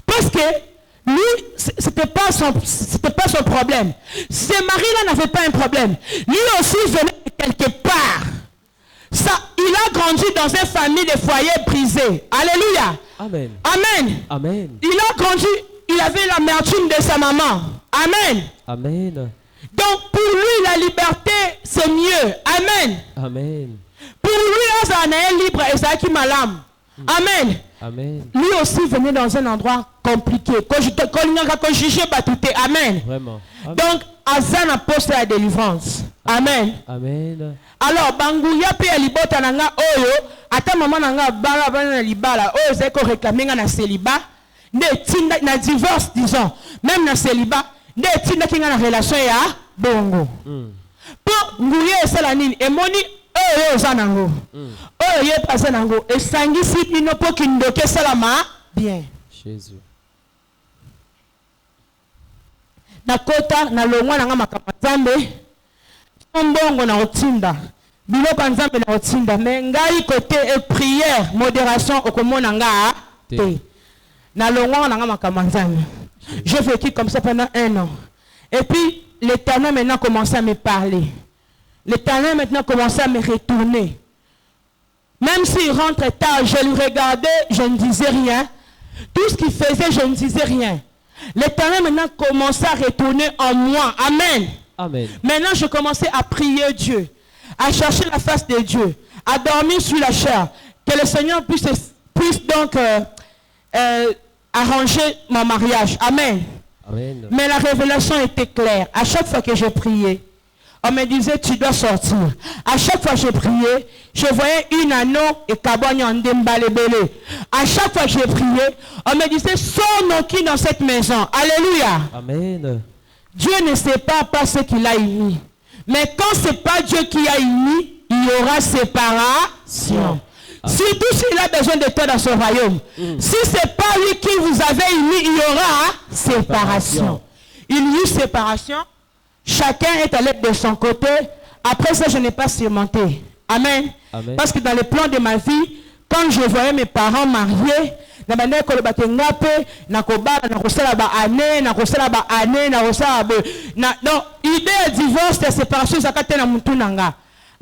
Parce que lui, c'était pas son problème. Ces maris-là n'avaient pas un problème. Lui aussi venait de quelque part. Ça, il a grandi dans une famille de foyers brisés. Alléluia. Amen. Amen. Amen. Il a grandi, il avait l'amertume de sa maman. Amen. Amen. Donc pour lui, la liberté, c'est mieux. Amen. Amen. Pour lui, ça est libre et ça qui m'alarme. Amen. Amen. Lui aussi venait dans un endroit compliqué. Amen. Vraiment. Amen. Donc, Azan a posté la délivrance. Amen. Amen. Alors, Bangouya pe libota nanga oyo, ata maman nanga bala bana libala, oyo zeko réclamer na célibat, ne tinda na divorce disons, même na célibat, ne tinda kinga na relation ya bongo. Pour ngouye sala nini, e moni oyo zanango. Oyo ye pasa nango, e sangisi bino po kindoke salama bien. Jésus. Na kota na longwa nanga makamazambe. Mbongo na otinda. Biloko nzambe na otinda. Mais ngai côté prière, modération okomona nga te. Na longwa nanga makamazambe. J'ai vécu comme ça pendant 1 an. Et puis l'Éternel maintenant commençait à me parler. L'Éternel maintenant commençait à me retourner. Même s'il rentre tard, je le regardais, je ne disais rien. Tout ce qu'il faisait, je ne disais rien. L'Éternel maintenant commençait à retourner en moi. Amen. Amen. Maintenant, je commençais à prier Dieu, à chercher la face de Dieu, à dormir sur la chair. Que le Seigneur puisse donc arranger mon mariage. Amen. Amen. Mais la révélation était claire. À chaque fois que je priais, on me disait, tu dois sortir. À chaque fois que je priais, je voyais une anneau et kabogne en dembalébélé. À chaque fois que je priais, on me disait, sors nos qui dans cette maison. Alléluia. Amen. Dieu ne sépare pas ce qu'il a unis. Mais quand ce n'est pas Dieu qui a uni, il y aura séparation. Surtout s'il a besoin de toi dans son royaume. Si ce n'est pas lui qui vous avait unis, il y aura séparation. Il y eut séparation. Chacun est allé de son côté. Après ça, je n'ai pas surmonté. Amen. Amen. Parce que dans les plans de ma vie, quand je voyais mes parents mariés, donc l'idée de divorce, de séparation,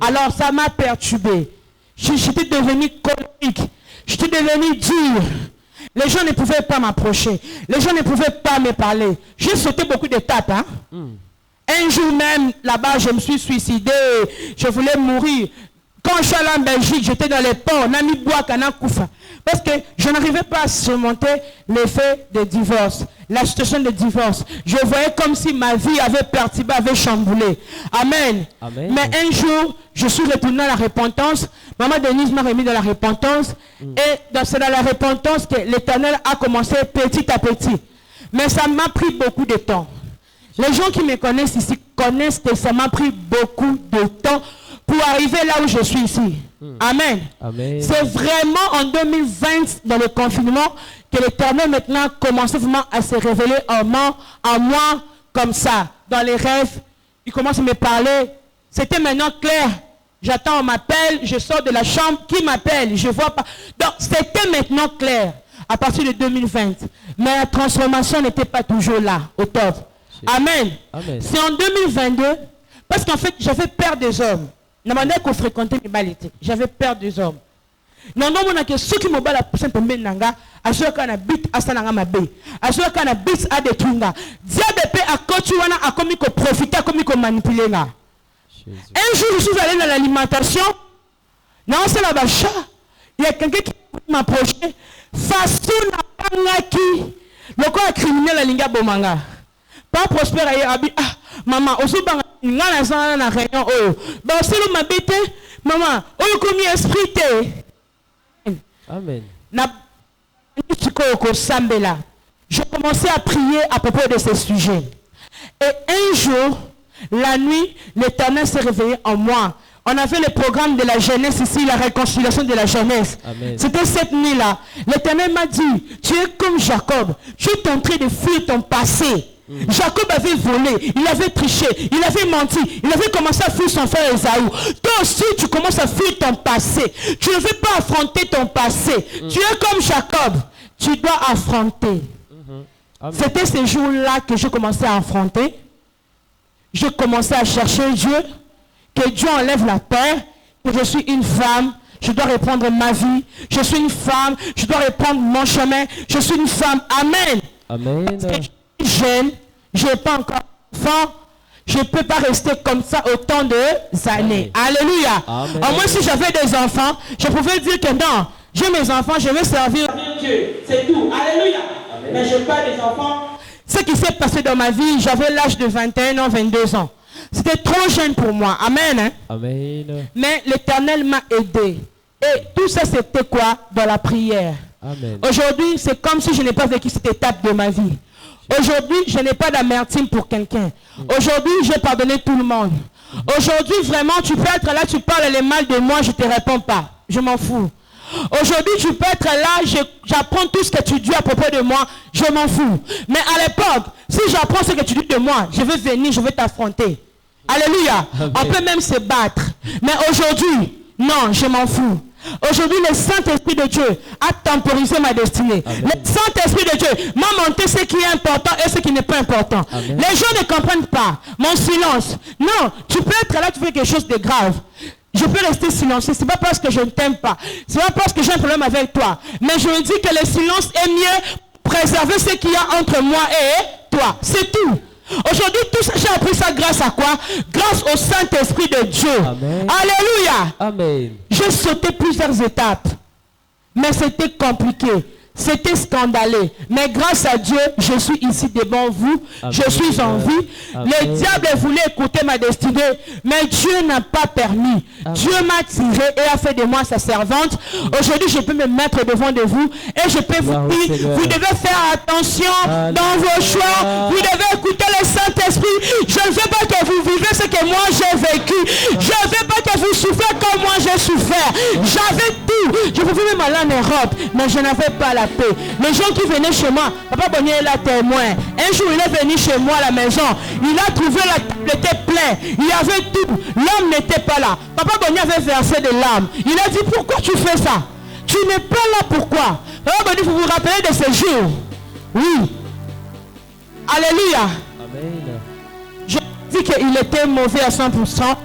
alors ça m'a perturbé. J'étais devenu colérique, j'étais devenu dur. Les gens ne pouvaient pas m'approcher, les gens ne pouvaient pas me parler. J'ai sauté beaucoup d'étapes. Hein? Un jour même, là-bas, je me suis suicidé, je voulais mourir. Quand je suis allé en Belgique, j'étais dans les ports, on a mis bois Kana Koufa. Parce que je n'arrivais pas à surmonter l'effet de divorce, la situation de divorce. Je voyais comme si ma vie avait perturbé, avait chamboulé. Amen. Amen. Mais un jour, je suis retourné à la repentance. Maman Denise m'a remis dans la repentance. Et c'est dans la repentance que l'Éternel a commencé petit à petit. Mais ça m'a pris beaucoup de temps. Les gens qui me connaissent ici connaissent que ça m'a pris beaucoup de temps pour arriver là où je suis ici. Amen. Amen. C'est vraiment en 2020, dans le confinement, que l'Éternel maintenant commence vraiment à se révéler en moi comme ça. Dans les rêves, il commence à me parler. C'était maintenant clair. J'attends, on m'appelle, je sors de la chambre. Qui m'appelle? Je ne vois pas. Donc, c'était maintenant clair à partir de 2020. Mais la transformation n'était pas toujours là, au top. Amen. Amen. C'est en 2022, parce qu'en fait, j'avais peur des hommes. J'avais peur des hommes. Non, non, on a que ceux qui m'ont bat la prochaine tombée nanga, à ceux qui ont bit à sananga mabe, à ceux qui ont bit à des tunga. Diabète à Kotuana a commis qu'on profiter, a commis qu'on manipuler là. Un jour, je suis allé dans l'alimentation. Non, c'est la bacha. Il y a quelqu'un qui m'a approché. Façon n'a pas qui. Le corps a criminel la linga bomanga. Pas prospère à Abi. Ah, maman, aussi, ngana zana na réunion oh ba selo mabete maman oyo komi esprit te. Amen. Na ko sambela. Je commençais à prier à propos de ce sujet. Et un jour, la nuit, l'Éternel s'est réveillé en moi. On avait le programme de la jeunesse ici, la réconciliation de la jeunesse. C'était cette nuit-là. L'Éternel m'a dit, tu es comme Jacob. Tu es en train de fuir ton passé. Jacob avait volé, il avait triché, il avait menti, il avait commencé à fuir son frère Esaü. Toi aussi, tu commences à fuir ton passé. Tu ne veux pas affronter ton passé. Tu es comme Jacob. Tu dois affronter. C'était ce jour-là que je commençais à affronter. Je commençais à chercher Dieu. Que Dieu enlève la peur. Que je suis une femme. Je dois reprendre ma vie. Je suis une femme. Je dois reprendre mon chemin. Je suis une femme. Amen. Amen. Jeune, je n'ai pas encore d'enfant, je ne peux pas rester comme ça autant d'années. Alléluia. Au moins si j'avais des enfants, je pouvais dire que non, j'ai mes enfants, je vais servir Dieu. C'est tout. Alléluia. Amen. Mais je n'ai pas des enfants. Ce qui s'est passé dans ma vie, j'avais l'âge de 21 ans, 22 ans. C'était trop jeune pour moi. Amen. Hein? Amen. Mais l'Éternel m'a aidé. Et tout ça, c'était quoi? Dans la prière. Amen. Aujourd'hui, c'est comme si je n'ai pas vécu cette étape de ma vie. Aujourd'hui, je n'ai pas d'amertume pour quelqu'un. Aujourd'hui, j'ai pardonné tout le monde. Aujourd'hui, vraiment, tu peux être là, tu parles les mal de moi, je ne te réponds pas. Je m'en fous. Aujourd'hui, tu peux être là, j'apprends tout ce que tu dis à propos de moi, je m'en fous. Mais à l'époque, si j'apprends ce que tu dis de moi, je vais venir, je vais t'affronter. Alléluia. On peut même se battre. Mais aujourd'hui, non, je m'en fous. Aujourd'hui, le Saint-Esprit de Dieu a temporisé ma destinée. Amen. Le Saint-Esprit de Dieu m'a montré ce qui est important et ce qui n'est pas important. Amen. Les gens ne comprennent pas mon silence. Non, tu peux être là, tu fais quelque chose de grave. Je peux rester silencieux. Ce n'est pas parce que je ne t'aime pas. Ce n'est pas parce que j'ai un problème avec toi. Mais je me dis que le silence est mieux pour préserver ce qu'il y a entre moi et toi. C'est tout. Aujourd'hui, tout ça, j'ai appris ça grâce à quoi? Grâce au Saint-Esprit de Dieu. Amen. Alléluia. Amen. J'ai sauté plusieurs étapes. Mais c'était compliqué. C'était scandaleux. Mais grâce à Dieu, je suis ici devant vous. Amen. Je suis en vie. Amen. Le diable voulait écouter ma destinée. Mais Dieu n'a pas permis. Amen. Dieu m'a tiré et a fait de moi sa servante. Aujourd'hui, je peux me mettre devant de vous. Et je peux vous dire, vous devez faire attention dans vos choix. Vous devez écouter le Saint-Esprit. Je ne veux pas que vous vivez ce que moi j'ai vécu. Je ne veux pas que vous souffrez comme moi j'ai j'avais souffert, j'avais tout. Je pouvais même aller en Europe, mais je n'avais pas la paix. Les gens qui venaient chez moi, Papa Bonnier est là témoin. Un jour, il est venu chez moi à la maison. Il a trouvé la table était pleine. Il y avait tout. L'homme n'était pas là. Papa Bonnier avait versé des larmes. Il a dit, pourquoi tu fais ça? Tu n'es pas là, pourquoi? Papa Bonnier, vous vous rappelez de ces jours? Oui. Alléluia. Amen. Je dis qu'il était mauvais à 100%.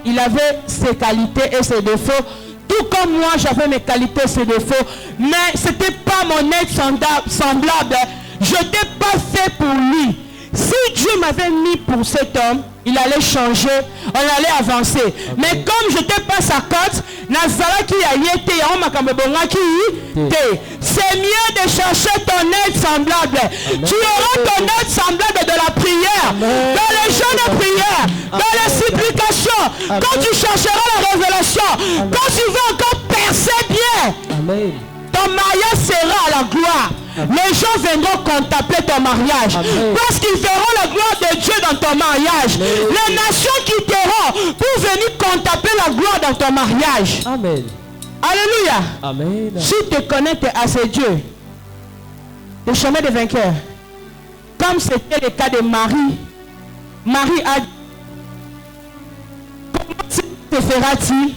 Il avait ses qualités et ses défauts. Tout comme moi, j'avais mes qualités et ses défauts. Mais ce n'était pas mon être semblable. Je n'étais pas fait pour lui. Si Dieu m'avait mis pour cet homme, il allait changer, on allait avancer. Okay. Mais comme je n'étais pas sa cote, c'est mieux de chercher ton être semblable. Amen. Tu auras ton être semblable de la prière, Amen. Dans les jeûnes de prière, dans les supplications. Amen. Quand tu chercheras la révélation, Amen. Quand tu veux encore percer bien, Amen. Ton mariage sera à la gloire. Amen. Les gens viendront contempler ton mariage. Amen. Parce qu'ils verront la gloire de Dieu dans ton mariage. Amen. Les nations quitteront pour venir contempler la gloire dans ton mariage. Amen. Alléluia. Amen. Si tu te connectes à ce Dieu, le chemin des vainqueurs, comme c'était le cas de Marie, Marie a dit, comment te feras-tu?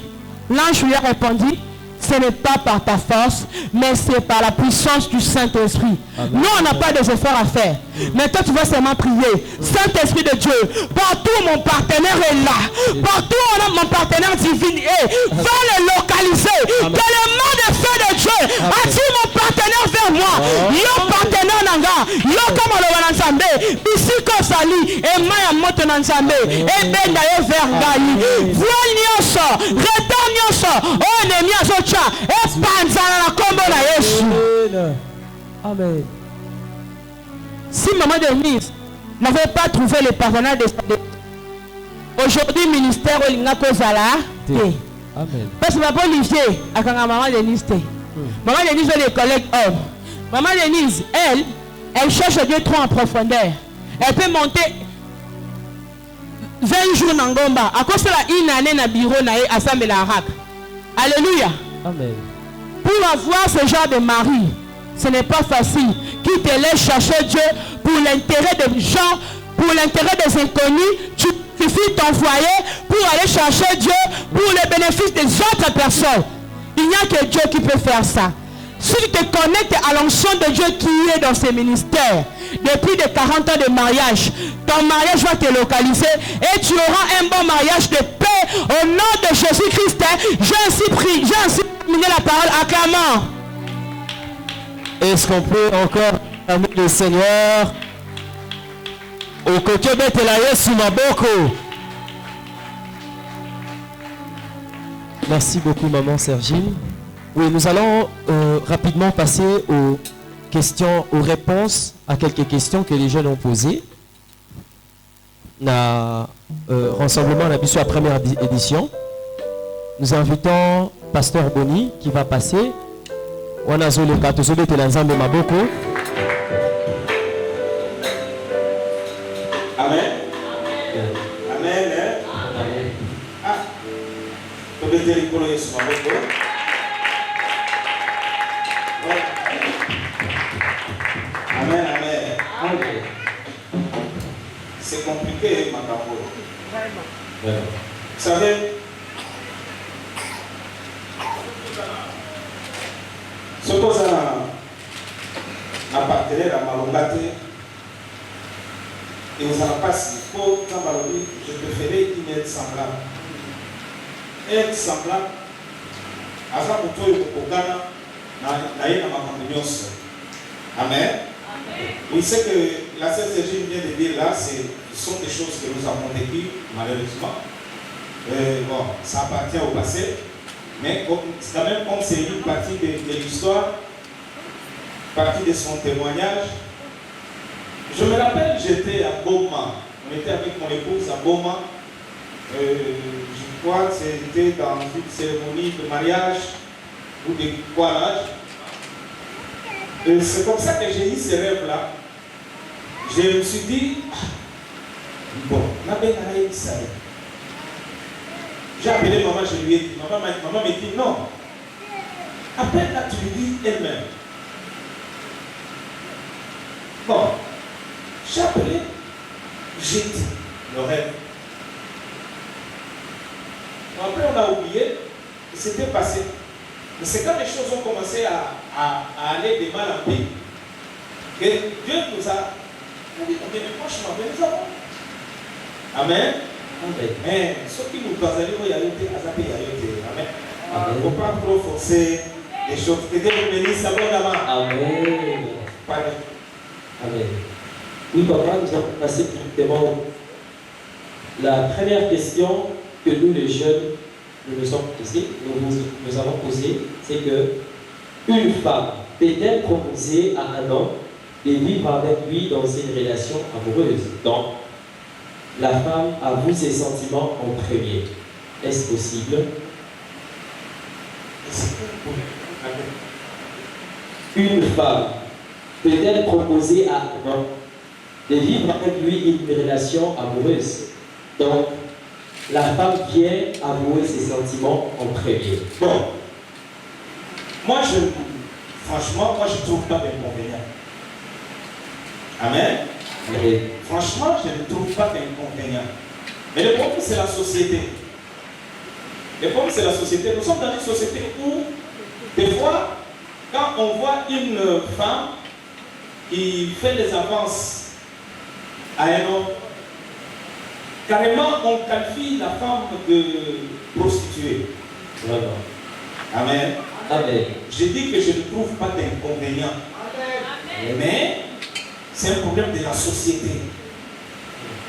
L'ange lui a répondu, ce n'est pas par ta force, mais c'est par la puissance du Saint-Esprit. Nous, on n'a pas des efforts à faire. Mais toi, tu vas seulement prier. Saint-Esprit de Dieu, partout mon partenaire est là. Partout on a mon partenaire divin est. Va le localiser. Que le mot de feu de Dieu attire mon partenaire vers moi. Yo partenaire nanga. Yo comme on le ensemble. Ici qu'on s'allie. Et maya moto ensemble. Et ben d'ailleurs vers Gaï. Voix nyoso. Retards nyoso. Oh, ennemi à son chat. Et panzana la combo na Yesu. Amen. Si maman Denise n'avait pas trouvé le partenaire de sa aujourd'hui, ministère Olinga Kozala. Amen. Parce que papa Olivier a quand maman Denise. Maman Denise est les collègues hommes. Maman Denise, elle cherche Dieu trop en profondeur. Elle peut monter 20 jours dans Ngomba. À cause de la une année dans le bureau à Sambela Arabe. Alléluia. Amen. Pour avoir ce genre de mari, ce n'est pas facile. Qui te laisse chercher Dieu pour l'intérêt des gens, pour l'intérêt des inconnus. Tu suffis t'envoyer pour aller chercher Dieu pour le bénéfice des autres personnes. Il n'y a que Dieu qui peut faire ça. Si tu te connectes à l'onction de Dieu qui est dans ces ministères, depuis de 40 ans de mariage, ton mariage va te localiser et tu auras un bon mariage de paix au nom de Jésus-Christ. J'ai ainsi terminé la parole acclamant. Est-ce qu'on peut encore acclamer le Seigneur? Au côté de la Yesu Maboko. Merci beaucoup, maman Sergine. Oui, nous allons rapidement passer aux questions, aux réponses à quelques questions que les jeunes ont posées. Rassemblement la la première édition. Nous invitons Pasteur Boni qui va passer. On a zolo katozobe telanzambe maboko. Amen. Amen. Amen. Ah. Peut-être les colons sont maboko. Amen, amen. C'est compliqué, madame. Vraiment. Vous savez, ce qu'on a partenaire à Malongate, et vous n'avez pas si faux, je préférais une aide semblable. Aide semblable, avant que tu aies au Ghana, Amen. Oui, c'est que la sœur Sergine vient de dire là, ce sont des choses que nous avons vécues, malheureusement. Bon, ça appartient au passé, mais quand même, comme c'est une partie de l'histoire, partie de son témoignage. Je me rappelle, j'étais à Boma, on était avec mon épouse à Boma. Je crois que c'était dans une cérémonie de mariage ou de coirage. C'est comme ça que j'ai eu ces rêves-là. Je me suis dit, bon, la belle ça. J'ai appelé maman, je lui ai dit. Maman m'a dit non. Appelle là, tu lui dis elle-même. Bon, j'ai appelé, j'ai dit le rêve. Bon, après, on a oublié, c'était passé. Mais c'est quand les choses ont commencé à aller de mal en pire que Dieu nous a dit, mais franchement, nous avons. Amen. Amen. Ce qui nous doit aller, il y a eu des azapés, il y a eu des. Amen. Il ne faut pas trop forcer les choses. Que Dieu vous bénisse abondamment. Amen. Pardon. Amen. Oui, papa, nous allons passer directement. La première question que nous, les jeunes, nous avons posée, c'est que une femme peut-elle proposer à un homme de vivre avec lui dans une relation amoureuse? Donc, la femme avoue ses sentiments en premier. Est-ce possible? Une femme peut-elle proposer à un homme de vivre avec lui une relation amoureuse? Donc, la femme vient avouer ses sentiments en premier. Bon, franchement, je ne trouve pas d'inconvénient. Amen. Et Franchement, je ne trouve pas d'inconvénient. Mais le problème, c'est la société. Le problème, c'est la société. Nous sommes dans une société où, des fois, quand on voit une femme qui fait des avances à un homme, carrément, on qualifie la femme de prostituée. vraiment. Amen. Amen. Je dis que je ne trouve pas d'inconvénient. Mais c'est un problème de la société.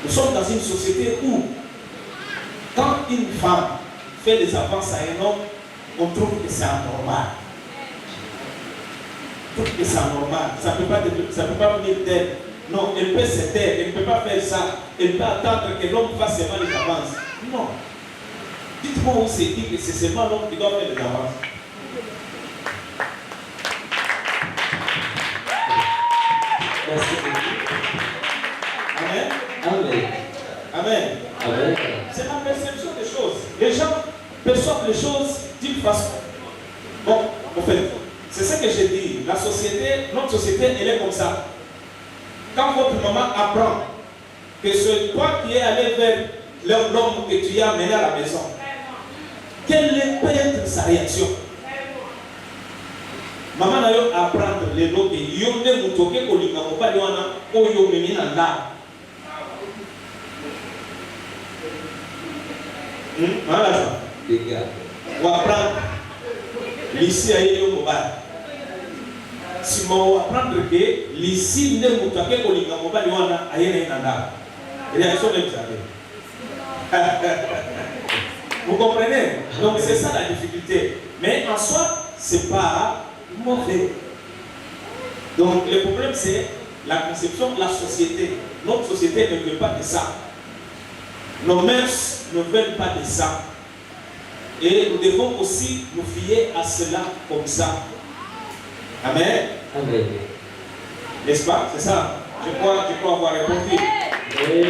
Nous sommes dans une société où, quand une femme fait des avances à un homme, on trouve que c'est anormal. On trouve que c'est anormal. Ça ne peut pas venir d'elle. Non, elle peut se taire, elle ne peut pas faire ça. Elle peut attendre que l'homme fasse seulement les avances. Non. Dites-moi où c'est dit que c'est seulement l'homme qui doit faire les avances. Merci beaucoup. Amen. Amen. Amen. Amen. C'est la perception des choses. Les gens perçoivent les choses d'une façon. Bon, en fait, c'est ce que j'ai dit. La société, notre société, elle est comme ça. Quand votre maman apprend que c'est toi qui es allé vers l'homme que tu as amené à la maison, quelle peut être sa réaction? Maman n'a eu à apprendre les lots que yonde mutoke kolinga mobali wana oyo memi na nda. Voilà ça. Les gars. On va apprendre l'ici à yo mobali. Si on va apprendre que l'ici ne mutoke kolinga mobali wana ayena na nda. Réaction de vous avez. Vous comprenez? Donc c'est ça la difficulté. Mais en soi, c'est pas mauvais. Donc le problème c'est la conception de la société. Notre société ne veut pas de ça. Nos mœurs ne veulent pas de ça. Et nous devons aussi nous fier à cela comme ça. Amen. Amen. N'est-ce pas? C'est ça. Je crois avoir répondu. Oui.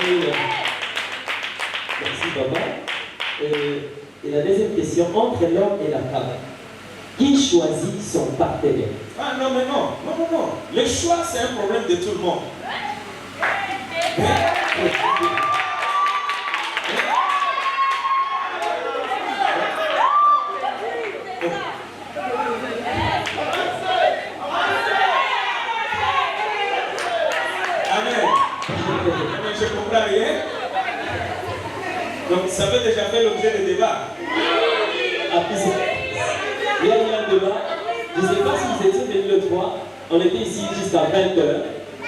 Merci papa. Et la deuxième question, entre l'homme et la femme, qui choisit son partenaire? Ah non, mais non. Le choix, c'est un problème de tout le monde. Amen. Je comprends rien. Donc, ça veut déjà faire l'objet de débat. Il y a eu un débat. Je ne sais pas si vous étiez venus le 3. On était ici jusqu'à 20h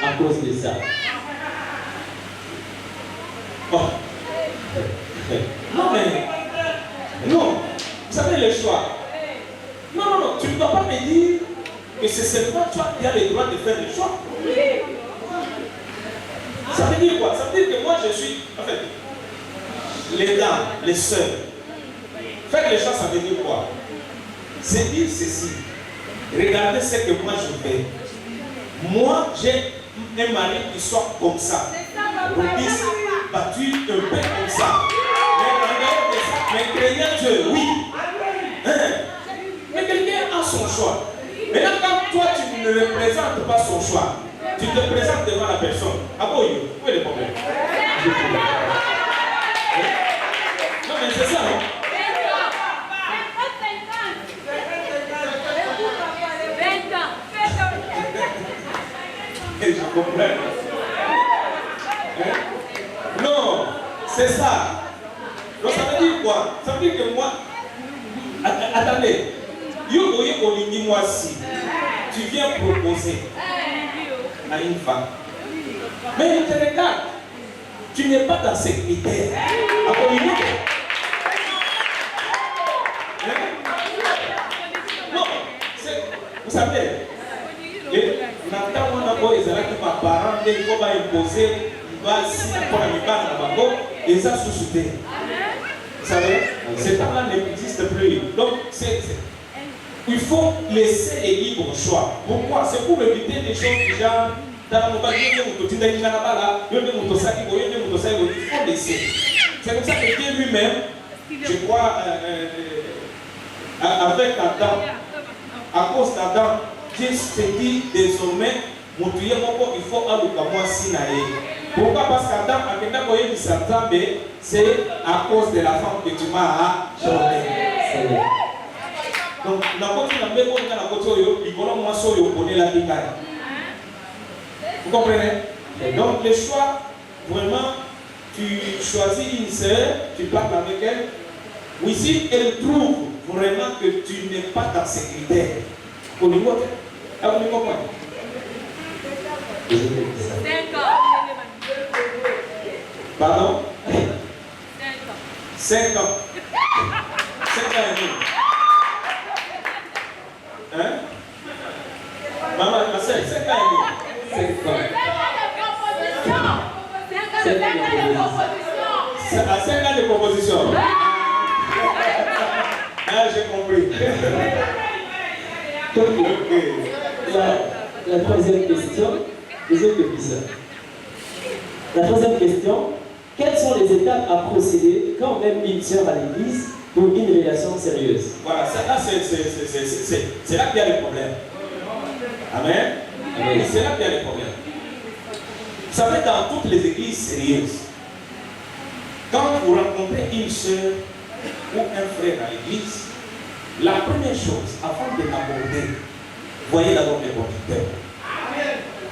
à cause de ça. Bon. Non, mais. Non. Vous savez le choix. Non. Tu ne dois pas me dire que c'est seulement toi qui as le droit de faire le choix. Ça veut dire quoi? Ça veut dire que moi je suis. En fait, les dames, les sœurs. Faire le choix, ça veut dire quoi? C'est dire ceci. Regardez ce que moi je fais. Moi, j'ai un mari qui soit comme ça. Rubis battu un peu comme ça. Mais en dehors de ça, mais Seigneur Dieu, oui. Hein? Mais quelqu'un a son choix. Maintenant, quand toi, tu ne représentes pas son choix, tu te présentes devant la personne. Ah bon, où est le problème? Non, mais c'est ça, non? Je comprends. Hein? Non, c'est ça. Donc ça veut dire quoi? Ça veut dire que moi, attendez, moi si tu viens proposer à une femme, mais il te regarde, tu n'es pas dans ses critères. Non, vous savez, ma parent, il faut imposer, il va si pour la et ça sous-souter. Vous savez, cet temps-là n'existe plus. Donc, il faut laisser les libres choix. Pourquoi? C'est pour éviter des choses déjà dans le monde. Il faut laisser. C'est comme ça que Dieu lui-même, je crois, avec Adam, à cause d'Adam, Dieu s'est dit désormais, il faut aller moi sinaï. Pourquoi? Parce qu'Adam a été c'est à cause de la femme que tu m'as choisie. Donc, vous comprenez? Donc, le choix, vraiment, tu choisis une sœur, tu parles avec elle. Oui, si elle trouve vraiment que tu n'es pas dans ses critères, pardon? 5 ans. 5 ans et demi. Hein? Maman, ma soeur, 5 ans et demi. 5 ans. À 5 ans de proposition. Ah, j'ai compris. La troisième question, La troisième question, quelles sont les étapes à procéder quand même une sœur à l'église pour une relation sérieuse? Voilà, c'est là qu'il y a le problème. Amen. Amen. C'est là qu'il y a le problème. Vous savez, dans toutes les églises sérieuses, quand vous rencontrez une sœur ou un frère à l'église, la première chose, avant de l'aborder, voyez d'abord les conducteurs.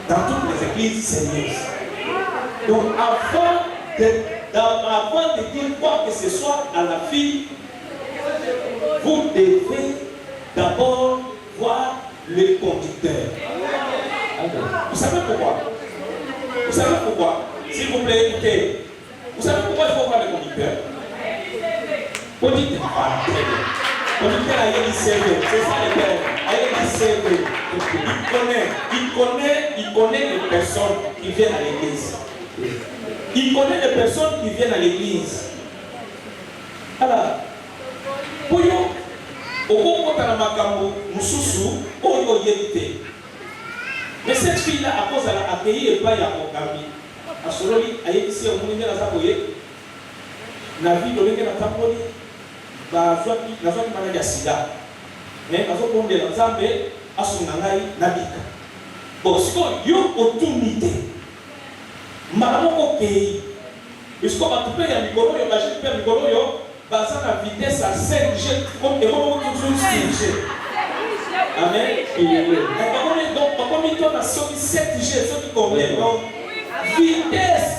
Dans toutes les églises sérieuses. Donc avant de dire quoi que ce soit à la fille, vous devez d'abord voir le conducteur. Vous savez pourquoi? Vous savez pourquoi? S'il vous plaît, écoutez. Vous savez pourquoi il faut voir le conducteur? Conducteur, conducteur a eu c'est ça le père. Il connaît les personnes qui viennent à l'église. Il connaît les personnes qui viennent à l'église. Alors, pour vous, mais cette fille-là, à cause elle a accueilli et pas y a Okami. À Soroli, a été ici au monde de la Zaboye. La vie de l'Église de la Zaboye, la zone de maladie à Sida. Mais à ce moment de la Zambé, à son nangaï, Nabika. Bon, si vous avez une opportunité, Maman pays, puisqu'on va tout payer à Migolo, il y a un Migolo, basé à la vitesse à 5G, comme et on va toujours 6G. Amen. Donc, on va mettre à 7G, ce qui convient. Donc, vitesse.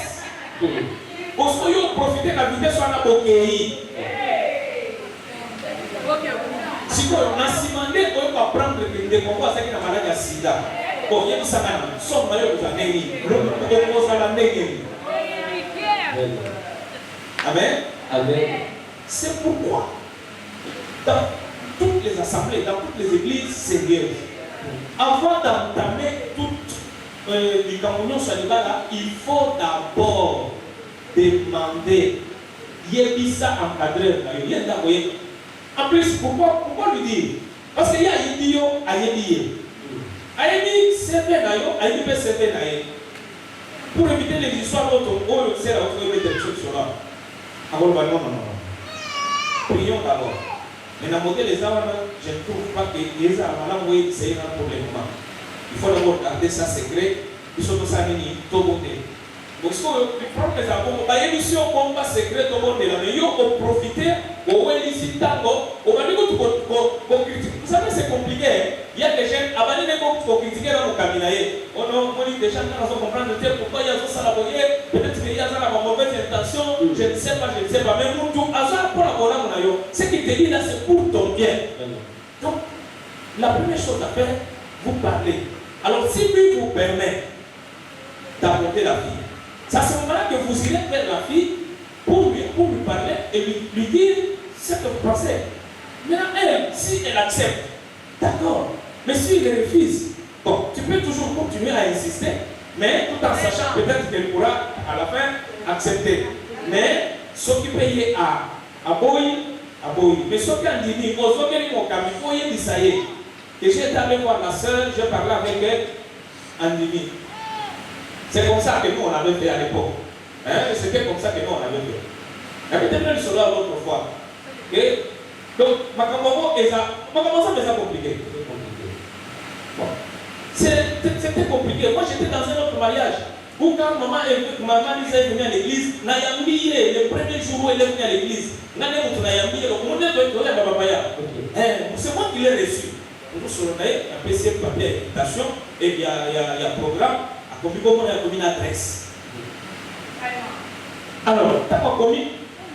Parce que vous profitez de la vitesse sur la pays. Si vous avez demandé, on va prendre des combats avec la maladie à Sida. Bon, il y a des gens qui sont Amen. Amen. C'est pourquoi, dans toutes les assemblées, dans toutes les églises sérieuses, avant d'entamer toute les communions salibala, il faut d'abord demander Yébissa encadreur. En plus, pourquoi lui dire? Parce qu'il y a Yédio à Yédié. Aïe, c'est fait d'ailleurs, aïe, c'est fait d'ailleurs. Pour éviter les histoires d'autres, on sert à autre des choses sur là. Alors, non. prions d'abord. Mais dans le modèle des armes, je ne trouve pas que les armes, là, oui, c'est un pour le moment. Il faut d'abord garder ça secret. Ils sont tous amis, tout le monde. Donc, ce que le problème est que les émissions comme pas secret, tout le monde est là. Mais ils ont profité, au moins ici, tango, au moins vous savez, c'est compliqué. Il y a des gens, avant de critiquer dans le cabinet, on dit des gens qui ne comprendre pourquoi il y a ça la peut-être qu'il y a la mauvaise intention, je ne sais pas, mais pour tout, ce qui te dit là, c'est pour ton bien. Donc, la première chose à faire, vous parlez. Alors, si lui vous permet d'apporter la fille, c'est à ce moment-là que vous irez vers la fille pour lui parler et lui dire ce que vous pensez. Maintenant, elle, si elle accepte, d'accord. Mais s'il refuse, bon, tu peux toujours continuer à insister, mais tout en sachant peut-être qu'elle pourra à la fin accepter. Mais ce qui paye à Boy, mais ce qui a dit, aux autres, il ça y est. Et j'ai été allé voir la soeur, j'ai parlé avec elle, Andini. C'est comme ça que nous on avait fait à l'époque. Hein? C'était comme ça que nous on avait fait. Il y avait peut-être même cela l'autre fois. Et donc, ma maman, ça me compliqué. Bon. C'était compliqué. Moi j'étais dans un autre mariage. Où quand maman disait venir à l'église, le premier jour où elle est venue à l'église, c'est moi qui l'ai reçu. Nous sommes un PC papier d'invitation et il y a un programme. Comme on a une adresse. Alors,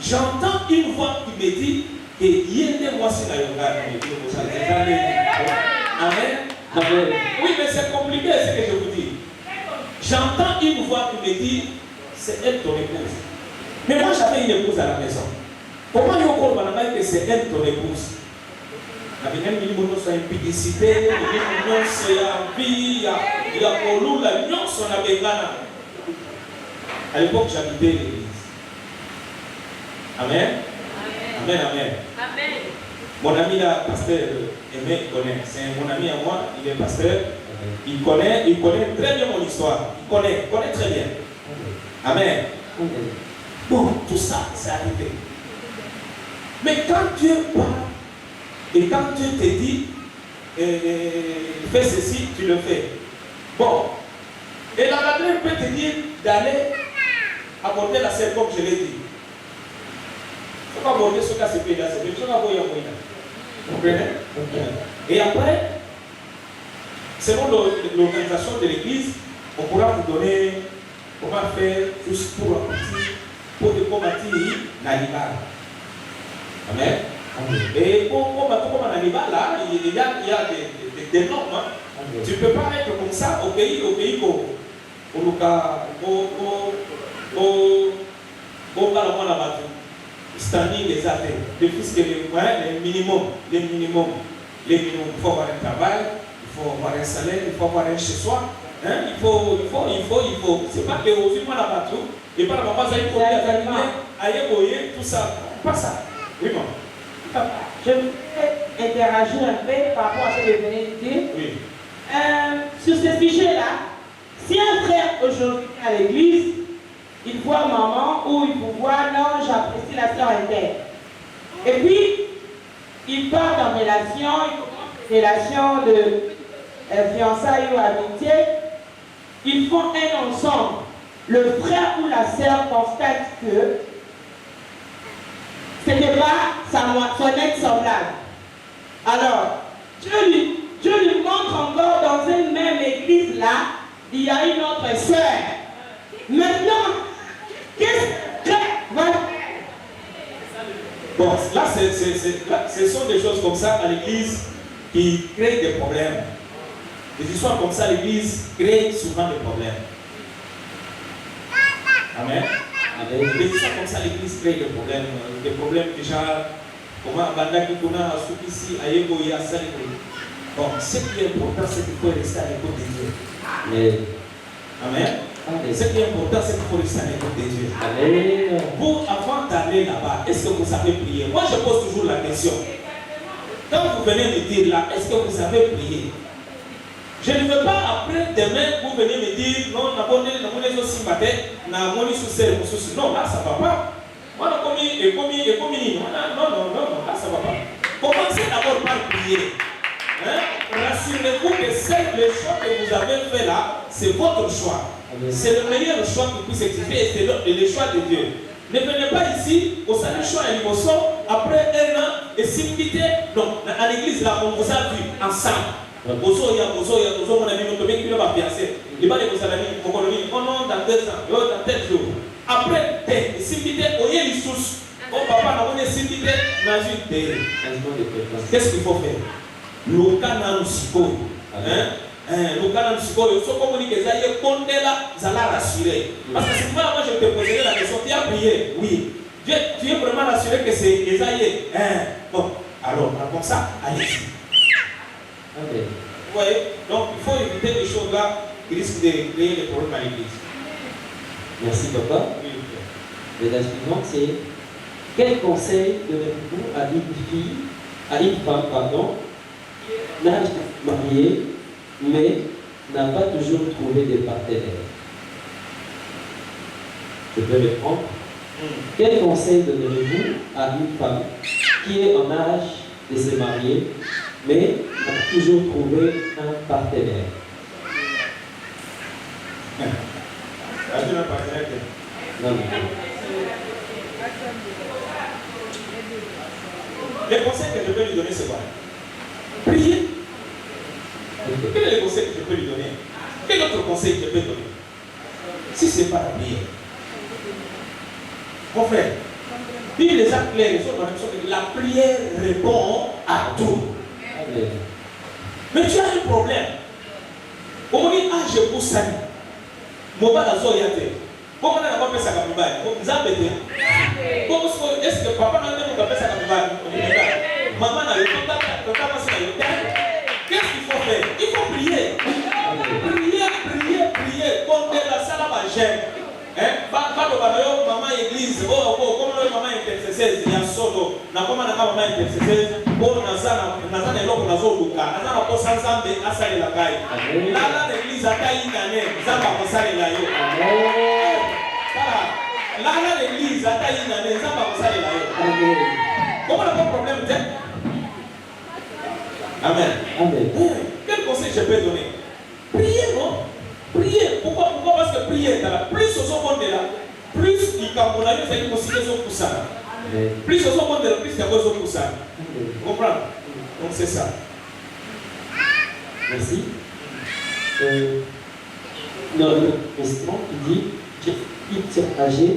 j'entends une voix qui me dit que yende moi c'est la yoga. Amen. Oui, mais c'est compliqué ce que je vous dis. J'entends une voix qui me dit c'est elle ton épouse. Mais moi j'avais une épouse à la maison. Comment il y a que c'est elle ton épouse? Il y a une publicité, il y a il y a à l'époque, j'habitais l'église. Amen. Amen. Amen. Mon ami là, pasteur Aimé, connaît. C'est mon ami à moi, il est pasteur. Il connaît très bien mon histoire. Il connaît très bien. Amen. Bon, tout ça, c'est arrivé. Mais quand Dieu parle, et quand Dieu te dit, fais ceci, tu le fais. Bon. Et la madre peut te dire d'aller aborder la selle comme je l'ai dit. Il ne faut pas aborder ce cas, c'est pays là, c'est pays. Vous comprenez? Et après, selon l'organisation de l'église, on pourra vous donner comment faire juste pour combattre l'animal. Amen. Et comme un animal là, il y a des normes. Hein. Tu ne peux pas être comme ça au pays standing des athées. Puisque les minimum. Il faut avoir un travail, il faut avoir un salaire, il faut avoir un chez soi. Hein? Il faut. C'est pas que aussi moi la bateau, et pas la maman, ça il faut bien tout ça. Pas ça. Oui, bon. Je voudrais interagir un peu par rapport à ce que vous venez de dire. Oui. Sur ce sujet-là, si un frère aujourd'hui à l'église, il voit maman ou il vous voit, non, j'apprécie la soeur interne. Et puis, il part en relation de fiançailles ou amitié, ils font un ensemble. Le frère ou la soeur constate que ce n'est pas son ex-semblable. Alors, Dieu lui montre encore dans une même église là, il y a une autre sœur. Maintenant, qu'est-ce que va faire? Bon, là, ce sont des choses comme ça à l'église qui créent des problèmes. Des histoires comme ça à l'église créent souvent des problèmes. Amen. Des histoires comme ça à l'église créent des problèmes déjà. Comment Bandaki Kuna, Soukisi, Ayego, Yassali. Bon, ce qui est important, c'est qu'il faut rester à l'écoute de Dieu. Amen. Ce qui est important, c'est qu'il faut rester à l'écoute de Dieu. Amen. Vous, avant d'aller là-bas, est-ce que vous savez prier? Moi, je pose toujours la question. Quand vous venez me dire là, est-ce que vous savez prier? Je ne veux pas après demain, vous venez me dire, non, non, là, ça ne va pas. Non, non, non. prier. Hein? Rassurez-vous que c'est le choix que vous avez fait là, c'est votre choix. C'est le meilleur choix qui puisse exister et c'est le choix de Dieu. Ne venez pas ici au salut choix et l'imotion après un an et s'inviter. Donc, à l'église là, on vous a vu ensemble. Mon ami, notre mec qui va fiancé. Il va les vous amis, mon colonie, on dans 2 ans, dans tel jour. Après, s'inviter au yé les sources. Oh papa, on est s'inviter dans une terre. Qu'est-ce qu'il faut faire? Le canal psycho. Le canal psycho, il faut communiquer ça, il est là, ça l'a rassuré. Parce que si moi je te poserai la question, tu as prié? Oui. Tu es vraiment rassuré que c'est Esaïe. Bon, alors, comme ça, allez-y. Okay. Vous voyez? Donc, il faut éviter des choses là qui risquent de créer des problèmes à l'église. Merci, papa. Oui. La suivante, c'est quel conseil donnez-vous à une femme, nage mariée, mais n'a pas toujours trouvé de partenaire? Je peux répondre. Quel conseil donnez-vous à une femme qui est en âge de se marier, mais n'a toujours trouvé un partenaire? As-tu un partenaire? Non. Les conseils que je peux lui donner, c'est quoi? Prier. Quel est le conseil que je peux lui donner? Quel autre conseil que je peux donner? Si ce n'est pas la prière. Mon frère, vive les actes clairs, la prière répond à tout. Amen. Mais tu as un problème. On dit, ah, je vous salue. Mon père a zoyaté. Comment on a pas fait ça comme ça? Vous avez été. Est-ce que papa n'a pas fait ça comme ça? Maman n'a pas fait ça. Qu'est-ce qu'il faut faire? Il faut prier. Prier. Comme la salle à gêne. Maman église, comme maman intercesseuse, il y a solo. Na comme maman intercesseuse, bon nazana eloko nazoluka, nazana ko sanzambe asale la kai. Là l'église a taille nane, zamba ko sale la yo. Là l'église a taille nane, zamba ko sale la yo. Comment le problème c'est? Amen. Quel conseil je peux donner? Priez, non? Priez. Pourquoi? Parce que prier, plus au second de là, plus il cambonayo c'est considéré pour ça. Plus au second de là, plus il y a besoin pour ça. Vous comprenez? Donc c'est ça. Merci. Dans une question qui dit j'ai âgé,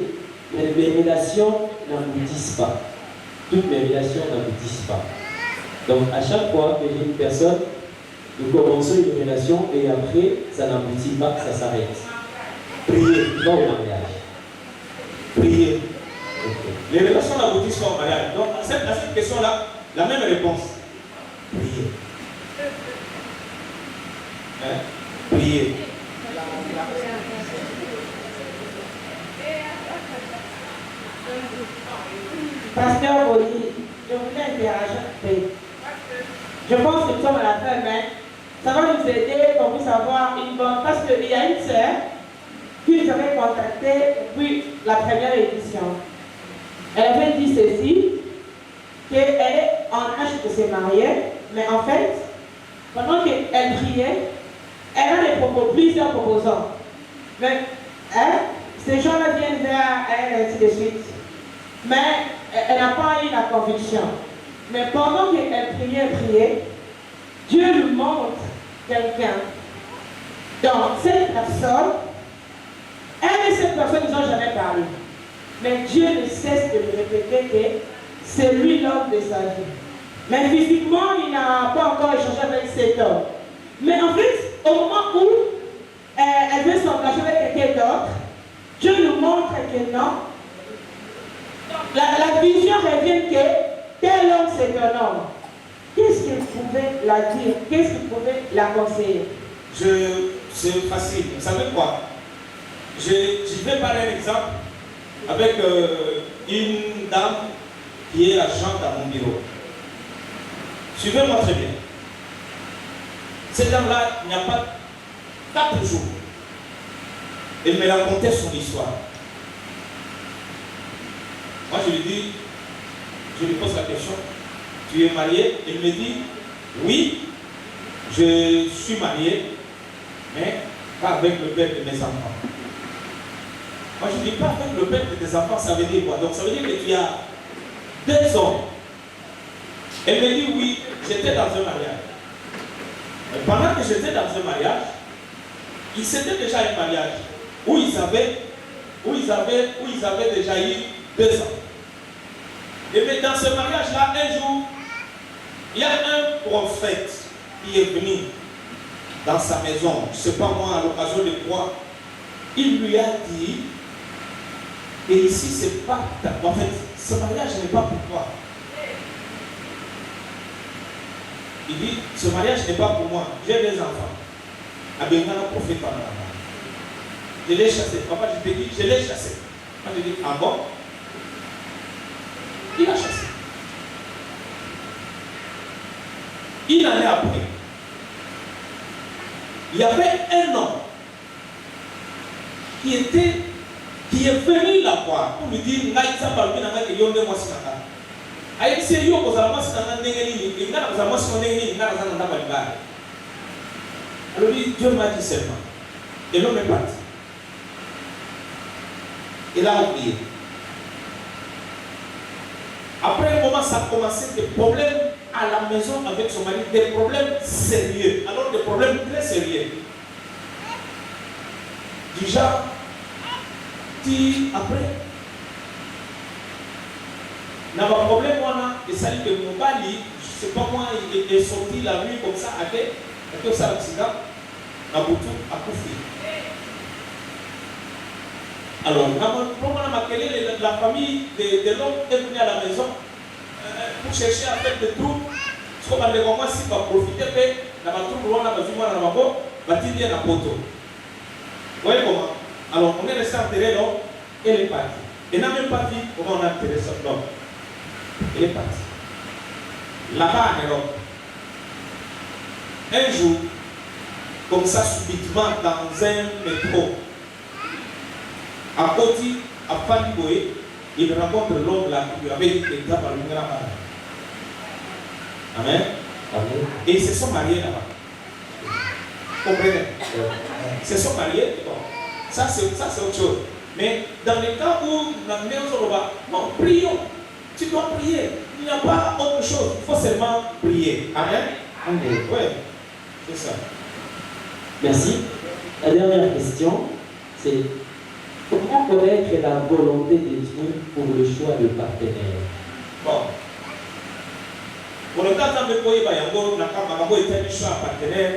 mais mes relations n'aboutissent pas. Toutes mes relations n'aboutissent pas. Donc à chaque fois que j'ai une personne, nous commençons une relation et après ça n'aboutit pas, ça s'arrête. Priez. Non au mariage. Priez. Okay. Les relations n'aboutissent pas au mariage. Donc à cette question-là, la même réponse. Priez. Priez. Pasteur Boli, je voulais interagir. Je pense que nous sommes à la fin, mais ça va nous aider pour nous avoir une bonne. Parce qu'il y a une sœur qui nous avait contacté depuis la première édition. Elle avait dit ceci, qu'elle est en âge de se marier, mais en fait, pendant qu'elle priait, elle a plusieurs proposants. Mais ces gens-là viennent vers elle, ainsi de suite. Mais elle n'a pas eu la conviction. Mais pendant qu'elle priait, Dieu lui montre quelqu'un. Donc, cette personne, elle et cette personne, ils n'ont jamais parlé. Mais Dieu ne cesse de lui répéter que c'est lui l'homme de sa vie. Mais physiquement, il n'a pas encore échangé avec cet homme. Mais en fait, au moment où elle veut s'engager avec quelqu'un d'autre, Dieu nous montre que non. La vision revient que tel homme c'est un homme. Qu'est-ce qu'il pouvait la dire? Qu'est-ce qu'il pouvait la conseiller? C'est facile. Vous savez quoi? Je vais parler un exemple avec une dame qui est agente à mon bureau. Suivez-moi très bien. Cette dame-là, il n'y a pas 4 jours. Elle me racontait son histoire. Moi, je lui pose la question, tu es marié? Elle me dit, Oui, je suis marié, mais pas avec le père de mes enfants. Moi, je ne dis pas avec le père de tes enfants, ça veut dire quoi? Donc, ça veut dire que tu as 2 hommes. Elle me dit, oui, j'étais dans un mariage. Mais pendant que j'étais dans un mariage, c'était déjà un mariage où ils avaient déjà eu 2 ans. Et bien, dans ce mariage-là, un jour, il y a un prophète qui est venu dans sa maison, je ne sais pas moi, à l'occasion de quoi, il lui a dit, et ici, c'est pas, en fait, ce mariage n'est pas pour toi. Il dit, ce mariage n'est pas pour moi, j'ai 2 enfants. Abengana prophète pendant la main. Je l'ai chassé. Papa, je te dis, je l'ai chassé. Moi, je dis, ah bon? Il a chassé. Une année après, il y avait un homme qui est venu la voir pour lui dire, alors Dieu m'a dit seulement. Et l'homme est parti. Il a oublié. Après un moment, ça a commencé des problèmes à la maison avec son mari, des problèmes sérieux. Alors des problèmes très sérieux. Du genre, après, n'a pas de problème, moi, et ça dit que mon mari, je ne sais pas moi, il est sorti la nuit comme ça, à ça l'accident, à Boutou, à Koufi. Alors, la famille de l'homme est venue à la maison pour chercher à faire des trous. Ce qu'on va dire, comment si va profiter, mais la troupe, on a besoin de la mabo, va tirer la poteau. Vous voyez comment? Alors, on est resté enterré là, elle est partie. Elle n'a même pas dit comment on a enterré ça là. Elle est partie. Là-bas, en Europe, un jour, comme ça, subitement, dans un métro, à Koti, à Faniboé, il rencontre l'homme là qui lui avait dit qu'il était par une grande malade. Amen. Amen. Et ils se sont mariés là-bas. Comprenez? Ils se sont mariés. Bon. Ça, c'est autre chose. Mais dans les cas où la maison non, prions. Tu dois prier. Il n'y a pas autre chose. Il faut seulement prier. Amen. Amen. Oui, c'est ça. Merci. La dernière question, c'est comment connaître la volonté de Dieu pour le choix de partenaire? Bon. Pour le cas de Koye Bayango, la Kamako est un choix partenaire.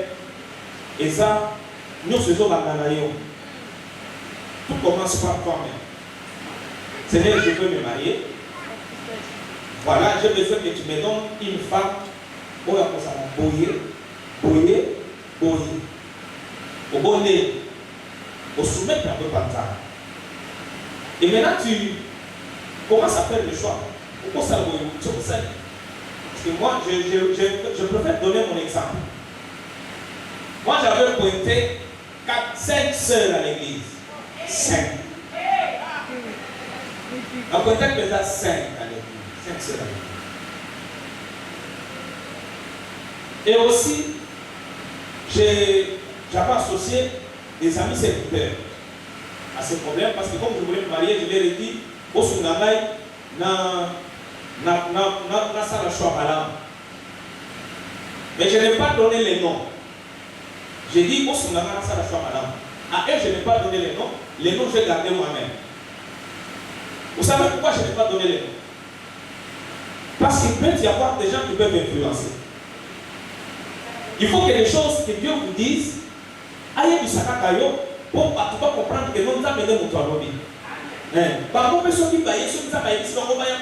Et ça, nous faisons la Ganayon. Tout commence par toi-même. Seigneur, je veux me marier. Voilà, j'ai besoin que tu me donnes une femme pour la boyer. Au bonnet, au soumettre un peu par ça. Et maintenant, tu commences à faire le choix. Pourquoi ça le boyer? Parce que moi, je préfère donner mon exemple. Moi, j'avais pointé 5 sœurs à l'église. 5. On pointait déjà 5 à l'église. 5 sœurs à l'église. Et aussi, j'avais associé des amis serviteurs à ce problème parce que comme je voulais me marier, je leur ai dit, au Sunganai, na ça la choix malade. Mais je n'ai pas donné les noms. J'ai dit, au Sunganai, na ça la choix malade. À eux, je n'ai pas donné les noms. Les noms, je vais garder moi-même. Vous savez pourquoi je n'ai pas donné les noms? Parce qu'il peut y avoir des gens qui peuvent influencer. Il faut que les choses que Dieu vous dise, aïe du sakakayo, pour comprendre que nous avons mené mon toit. Par contre, ceux qui baillent, ceux qui baillent, ceux qui baillent,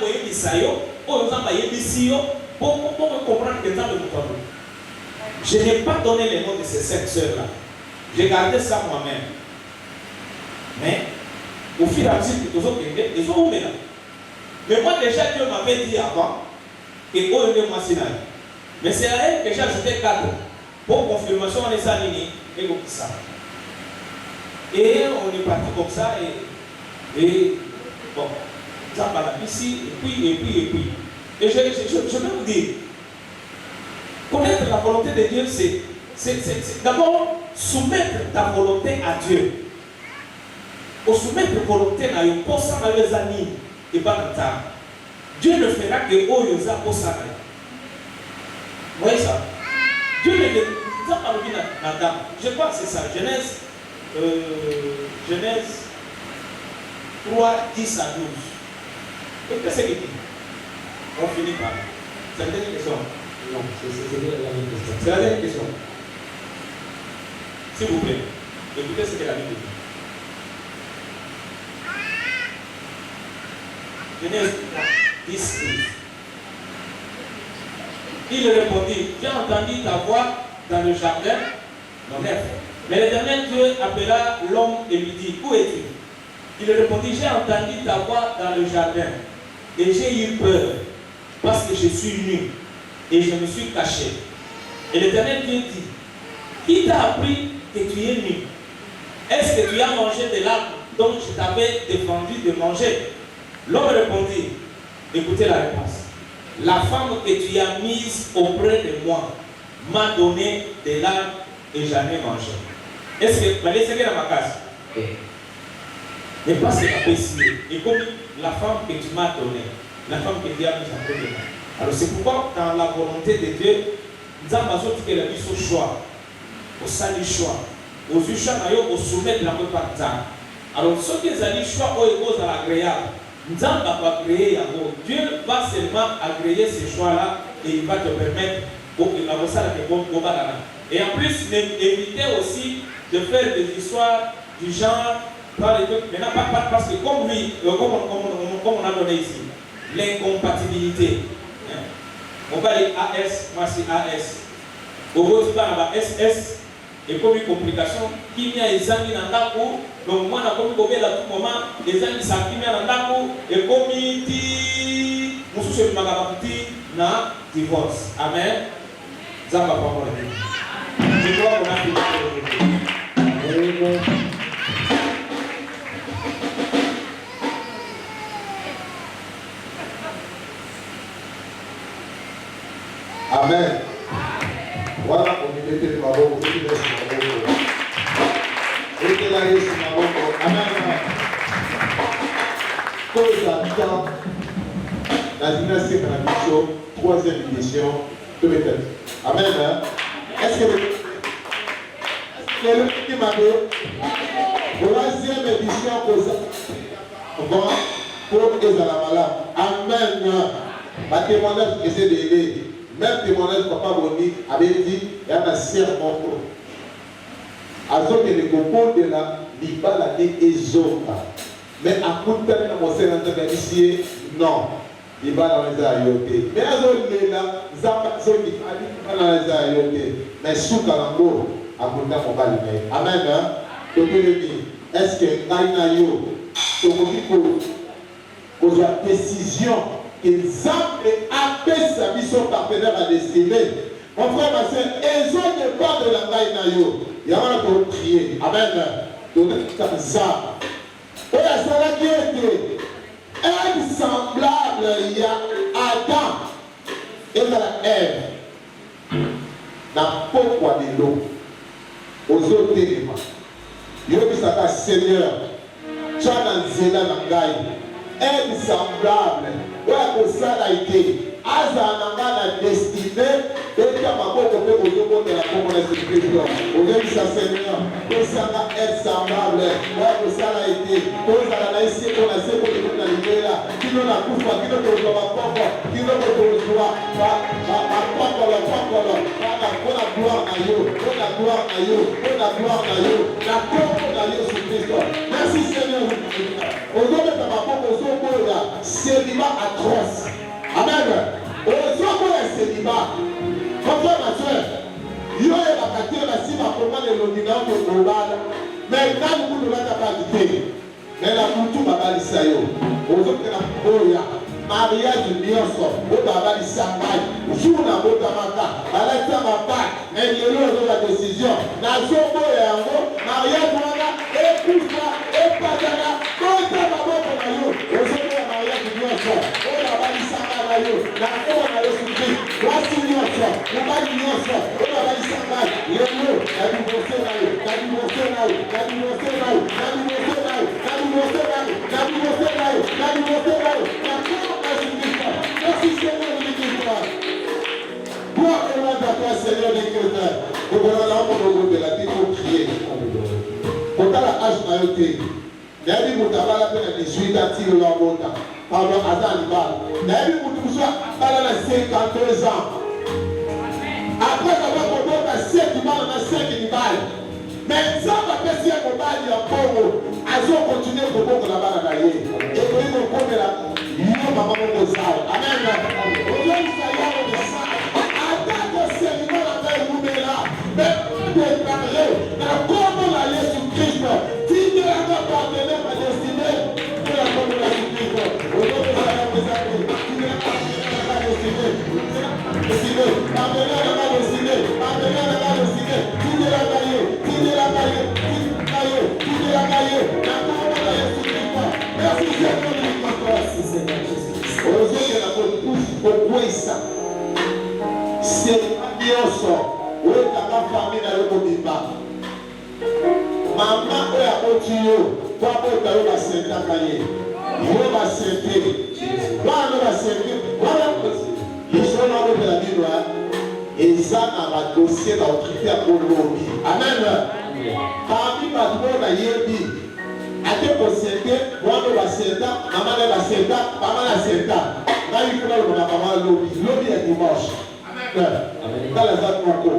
pour comprendre que nous avons mon toit. Je n'ai pas donné les noms de ces 5 sœurs-là. J'ai gardé ça moi-même. Mais, au fur et à mesure que les autres ils sont où maintenant? Mais moi, déjà, Dieu m'avait dit avant que moi, mais c'est à elle que j'ai ajouté 4 pour confirmation, on est salini et comme ça. Et on est parti comme ça et bon, ça va ici, et puis. Et je vais vous dire, connaître la volonté de Dieu, c'est d'abord soumettre ta volonté à Dieu. Au soumettre ta volonté à Dieu, pour ça, les amis, et pas dans ta. Dieu ne fera que Oyosa pour ça. Vous voyez ça? Dieu ne fera pas le bien. Je crois que c'est ça. Genèse 3, 10 à 12. Et qu'est-ce qu'il dit? On finit par. C'est la dernière question. Non, c'est la dernière question. C'est la dernière question. S'il vous plaît, écoutez ce que la Bible dit. Genèse 10, 12. Il répondit, j'ai entendu ta voix dans le jardin, dans l'herbe. Mais l'Éternel Dieu appela l'homme et lui dit, où es-tu? Il répondit, j'ai entendu ta voix dans le jardin et j'ai eu peur parce que je suis nu et je me suis caché. Et l'Éternel Dieu dit, qui t'a appris que tu es nu? Est-ce que tu as mangé de l'arbre dont je t'avais défendu de manger? L'homme répondit, écoutez la réponse. La femme que tu as mise auprès de moi m'a donné de l'arbre et j'en ai mangé. Est-ce que vous allez dans ma case? Mais pas ce qu'on peut signer. Et comme la femme que tu m'as donnée, la femme que tu as mise auprès de moi. Alors c'est pourquoi dans la volonté de Dieu, nous avons besoin de la mise au choix, au salut choix, aux choix, au soumettre la préparation. Alors ceux qui ont dit choix, aux agréables. Nous avons créé Dieu va seulement agréer ces choix-là et il va te permettre et en plus éviter aussi de faire des histoires du genre maintenant parce que comme lui comme on a donné ici l'incompatibilité on va dire AS moi c'est AS au bout du temps SS et comme une complication qui vient les amis dans la cour donc moi na comme à tout moment les amis ça qui vient dans la cour et comme il dit monsieur le magabaputi na divorce amen zamba parole je crois qu'on a fini. Amen. Voilà on mettait le maboko, on mettait le maboko. On était là sur maboko. Amen. Cause la dynastie de la mission, 3e édition, peut-être. Amen. Est-ce que le qui m'a dit, 3e édition, pour Ezalamala. Amen. Ma témoignage essaie d'aider. Même témoignage papa Boni avait dit, il y a un serment. Azok et le coco de la Libala et Ezoka. Mais à coup de temps, on s'est rendu ici, non. Libala les a yoté. Mais Azok est là, Zapa Zoki, Libala les a yoté. Mais Soukalango, à coup de temps, on va le mettre. Amen. Donc, est-ce que Nainayo, pour la décision, qu'ils ont appelé sa mission partenaire à destiner. Mon frère, ma soeur, ils ont ne pas de la Nainayo. Il y a un pour prier. Amen. Donc, comme ça. Et à cela qui était un semblable, il y a Adam et la Ève. N'a pas quoi de l'eau. Aux autres éléments. Il y a un Seigneur. Tu as un zéla dans un semblable. Ouais, ça a été. Azananga destiné et Kamako peut vous demander la communauté. Au même sa Seigneur, que ça va être semblable. Ouais, ça a été. Pour ça, là, ici, on a ce que nous avons dit là. Qui nous a coupé, qui nous a coupé, qui nous a coupé, la gloire à Dieu, la gloire à Dieu, la gloire à Dieu, la gloire à Dieu, Christ. Merci Seigneur. Aujourd'hui, c'est célibat atroce. Amen. Aujourd'hui, c'est célibat. Mon frère, ma soeur, il y a la quatrième assiette à comment les londinants de global. Mais quand nous ne l'avons pas dit, mais la culture va pas dire aujourd'hui, la Boya. Mariage nyonso botaba lisanga jour na botamaka balata mapa mais yelo la décision na zobo yango mariage wana ekufa epatana bota maboko na yo ozobo ya mariage nyonso oya balisanga na yo na koma na yo suki wasi nyonso mobali nyonso yo te. Nayebi moto abala mpe na 18 ans ti lelo abota. Pardon, aza libala. Nayebi moto mosusu abala na 52 ans. Après avoir kobota 7 libala na 5 libala. Mais nzambe apesi ye mobali ya bongo azokontinue kobongola bana na ye. Ekoki kokomela yo mama moko zala. Amen. Oyebisa yango misala. Ata koselima na ngai ebumela. Mais déclaré na kombo na Yesu Christ. Tindelanga partenaire ma destinée. Que la kombo na Yesu Christ. Oyebisa yango misala. Tindelanga ma destinée. Destinée. Partenaire na ma destinée. Partenaire na ma destinée. Tindelanga ye. Tindelanga ye. Tindelanga ye. Na kombo na Yesu Christ. Merci Seigneur de l'histoire. Merci Seigneur Jésus. Oyebisa na kokwesa. C'est nyonso oyekaka famille na yo mobimba mama oyo aboti yo po abota yo basentaka ye yo basente wana basente wana lisolo na obotela bino eza na badossier na autorité ya kolobi amen parmi bato oyo nayebi ate kosente wana basenta mama na basenta mama na senta ngai kuna lokola mama lobi ya dimanche kala za moko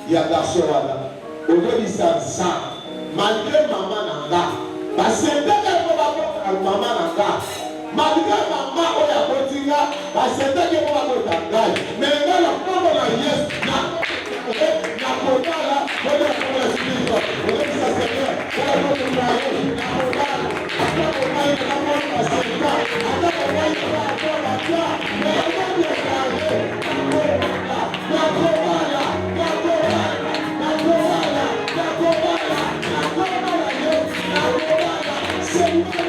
ya garçon wana ozobisa nsa malgré mama na nga basentaka yango babota mama na nga malgré mama oyo aboti nga basentaki yango babota ngai me nga na kombo na yes na kotala oyo kombo na spirito ozobisa seigneur oyo kotoka yo na kotala ata kobai na kombo na senta ata kobai na kombo na tia me Senhor.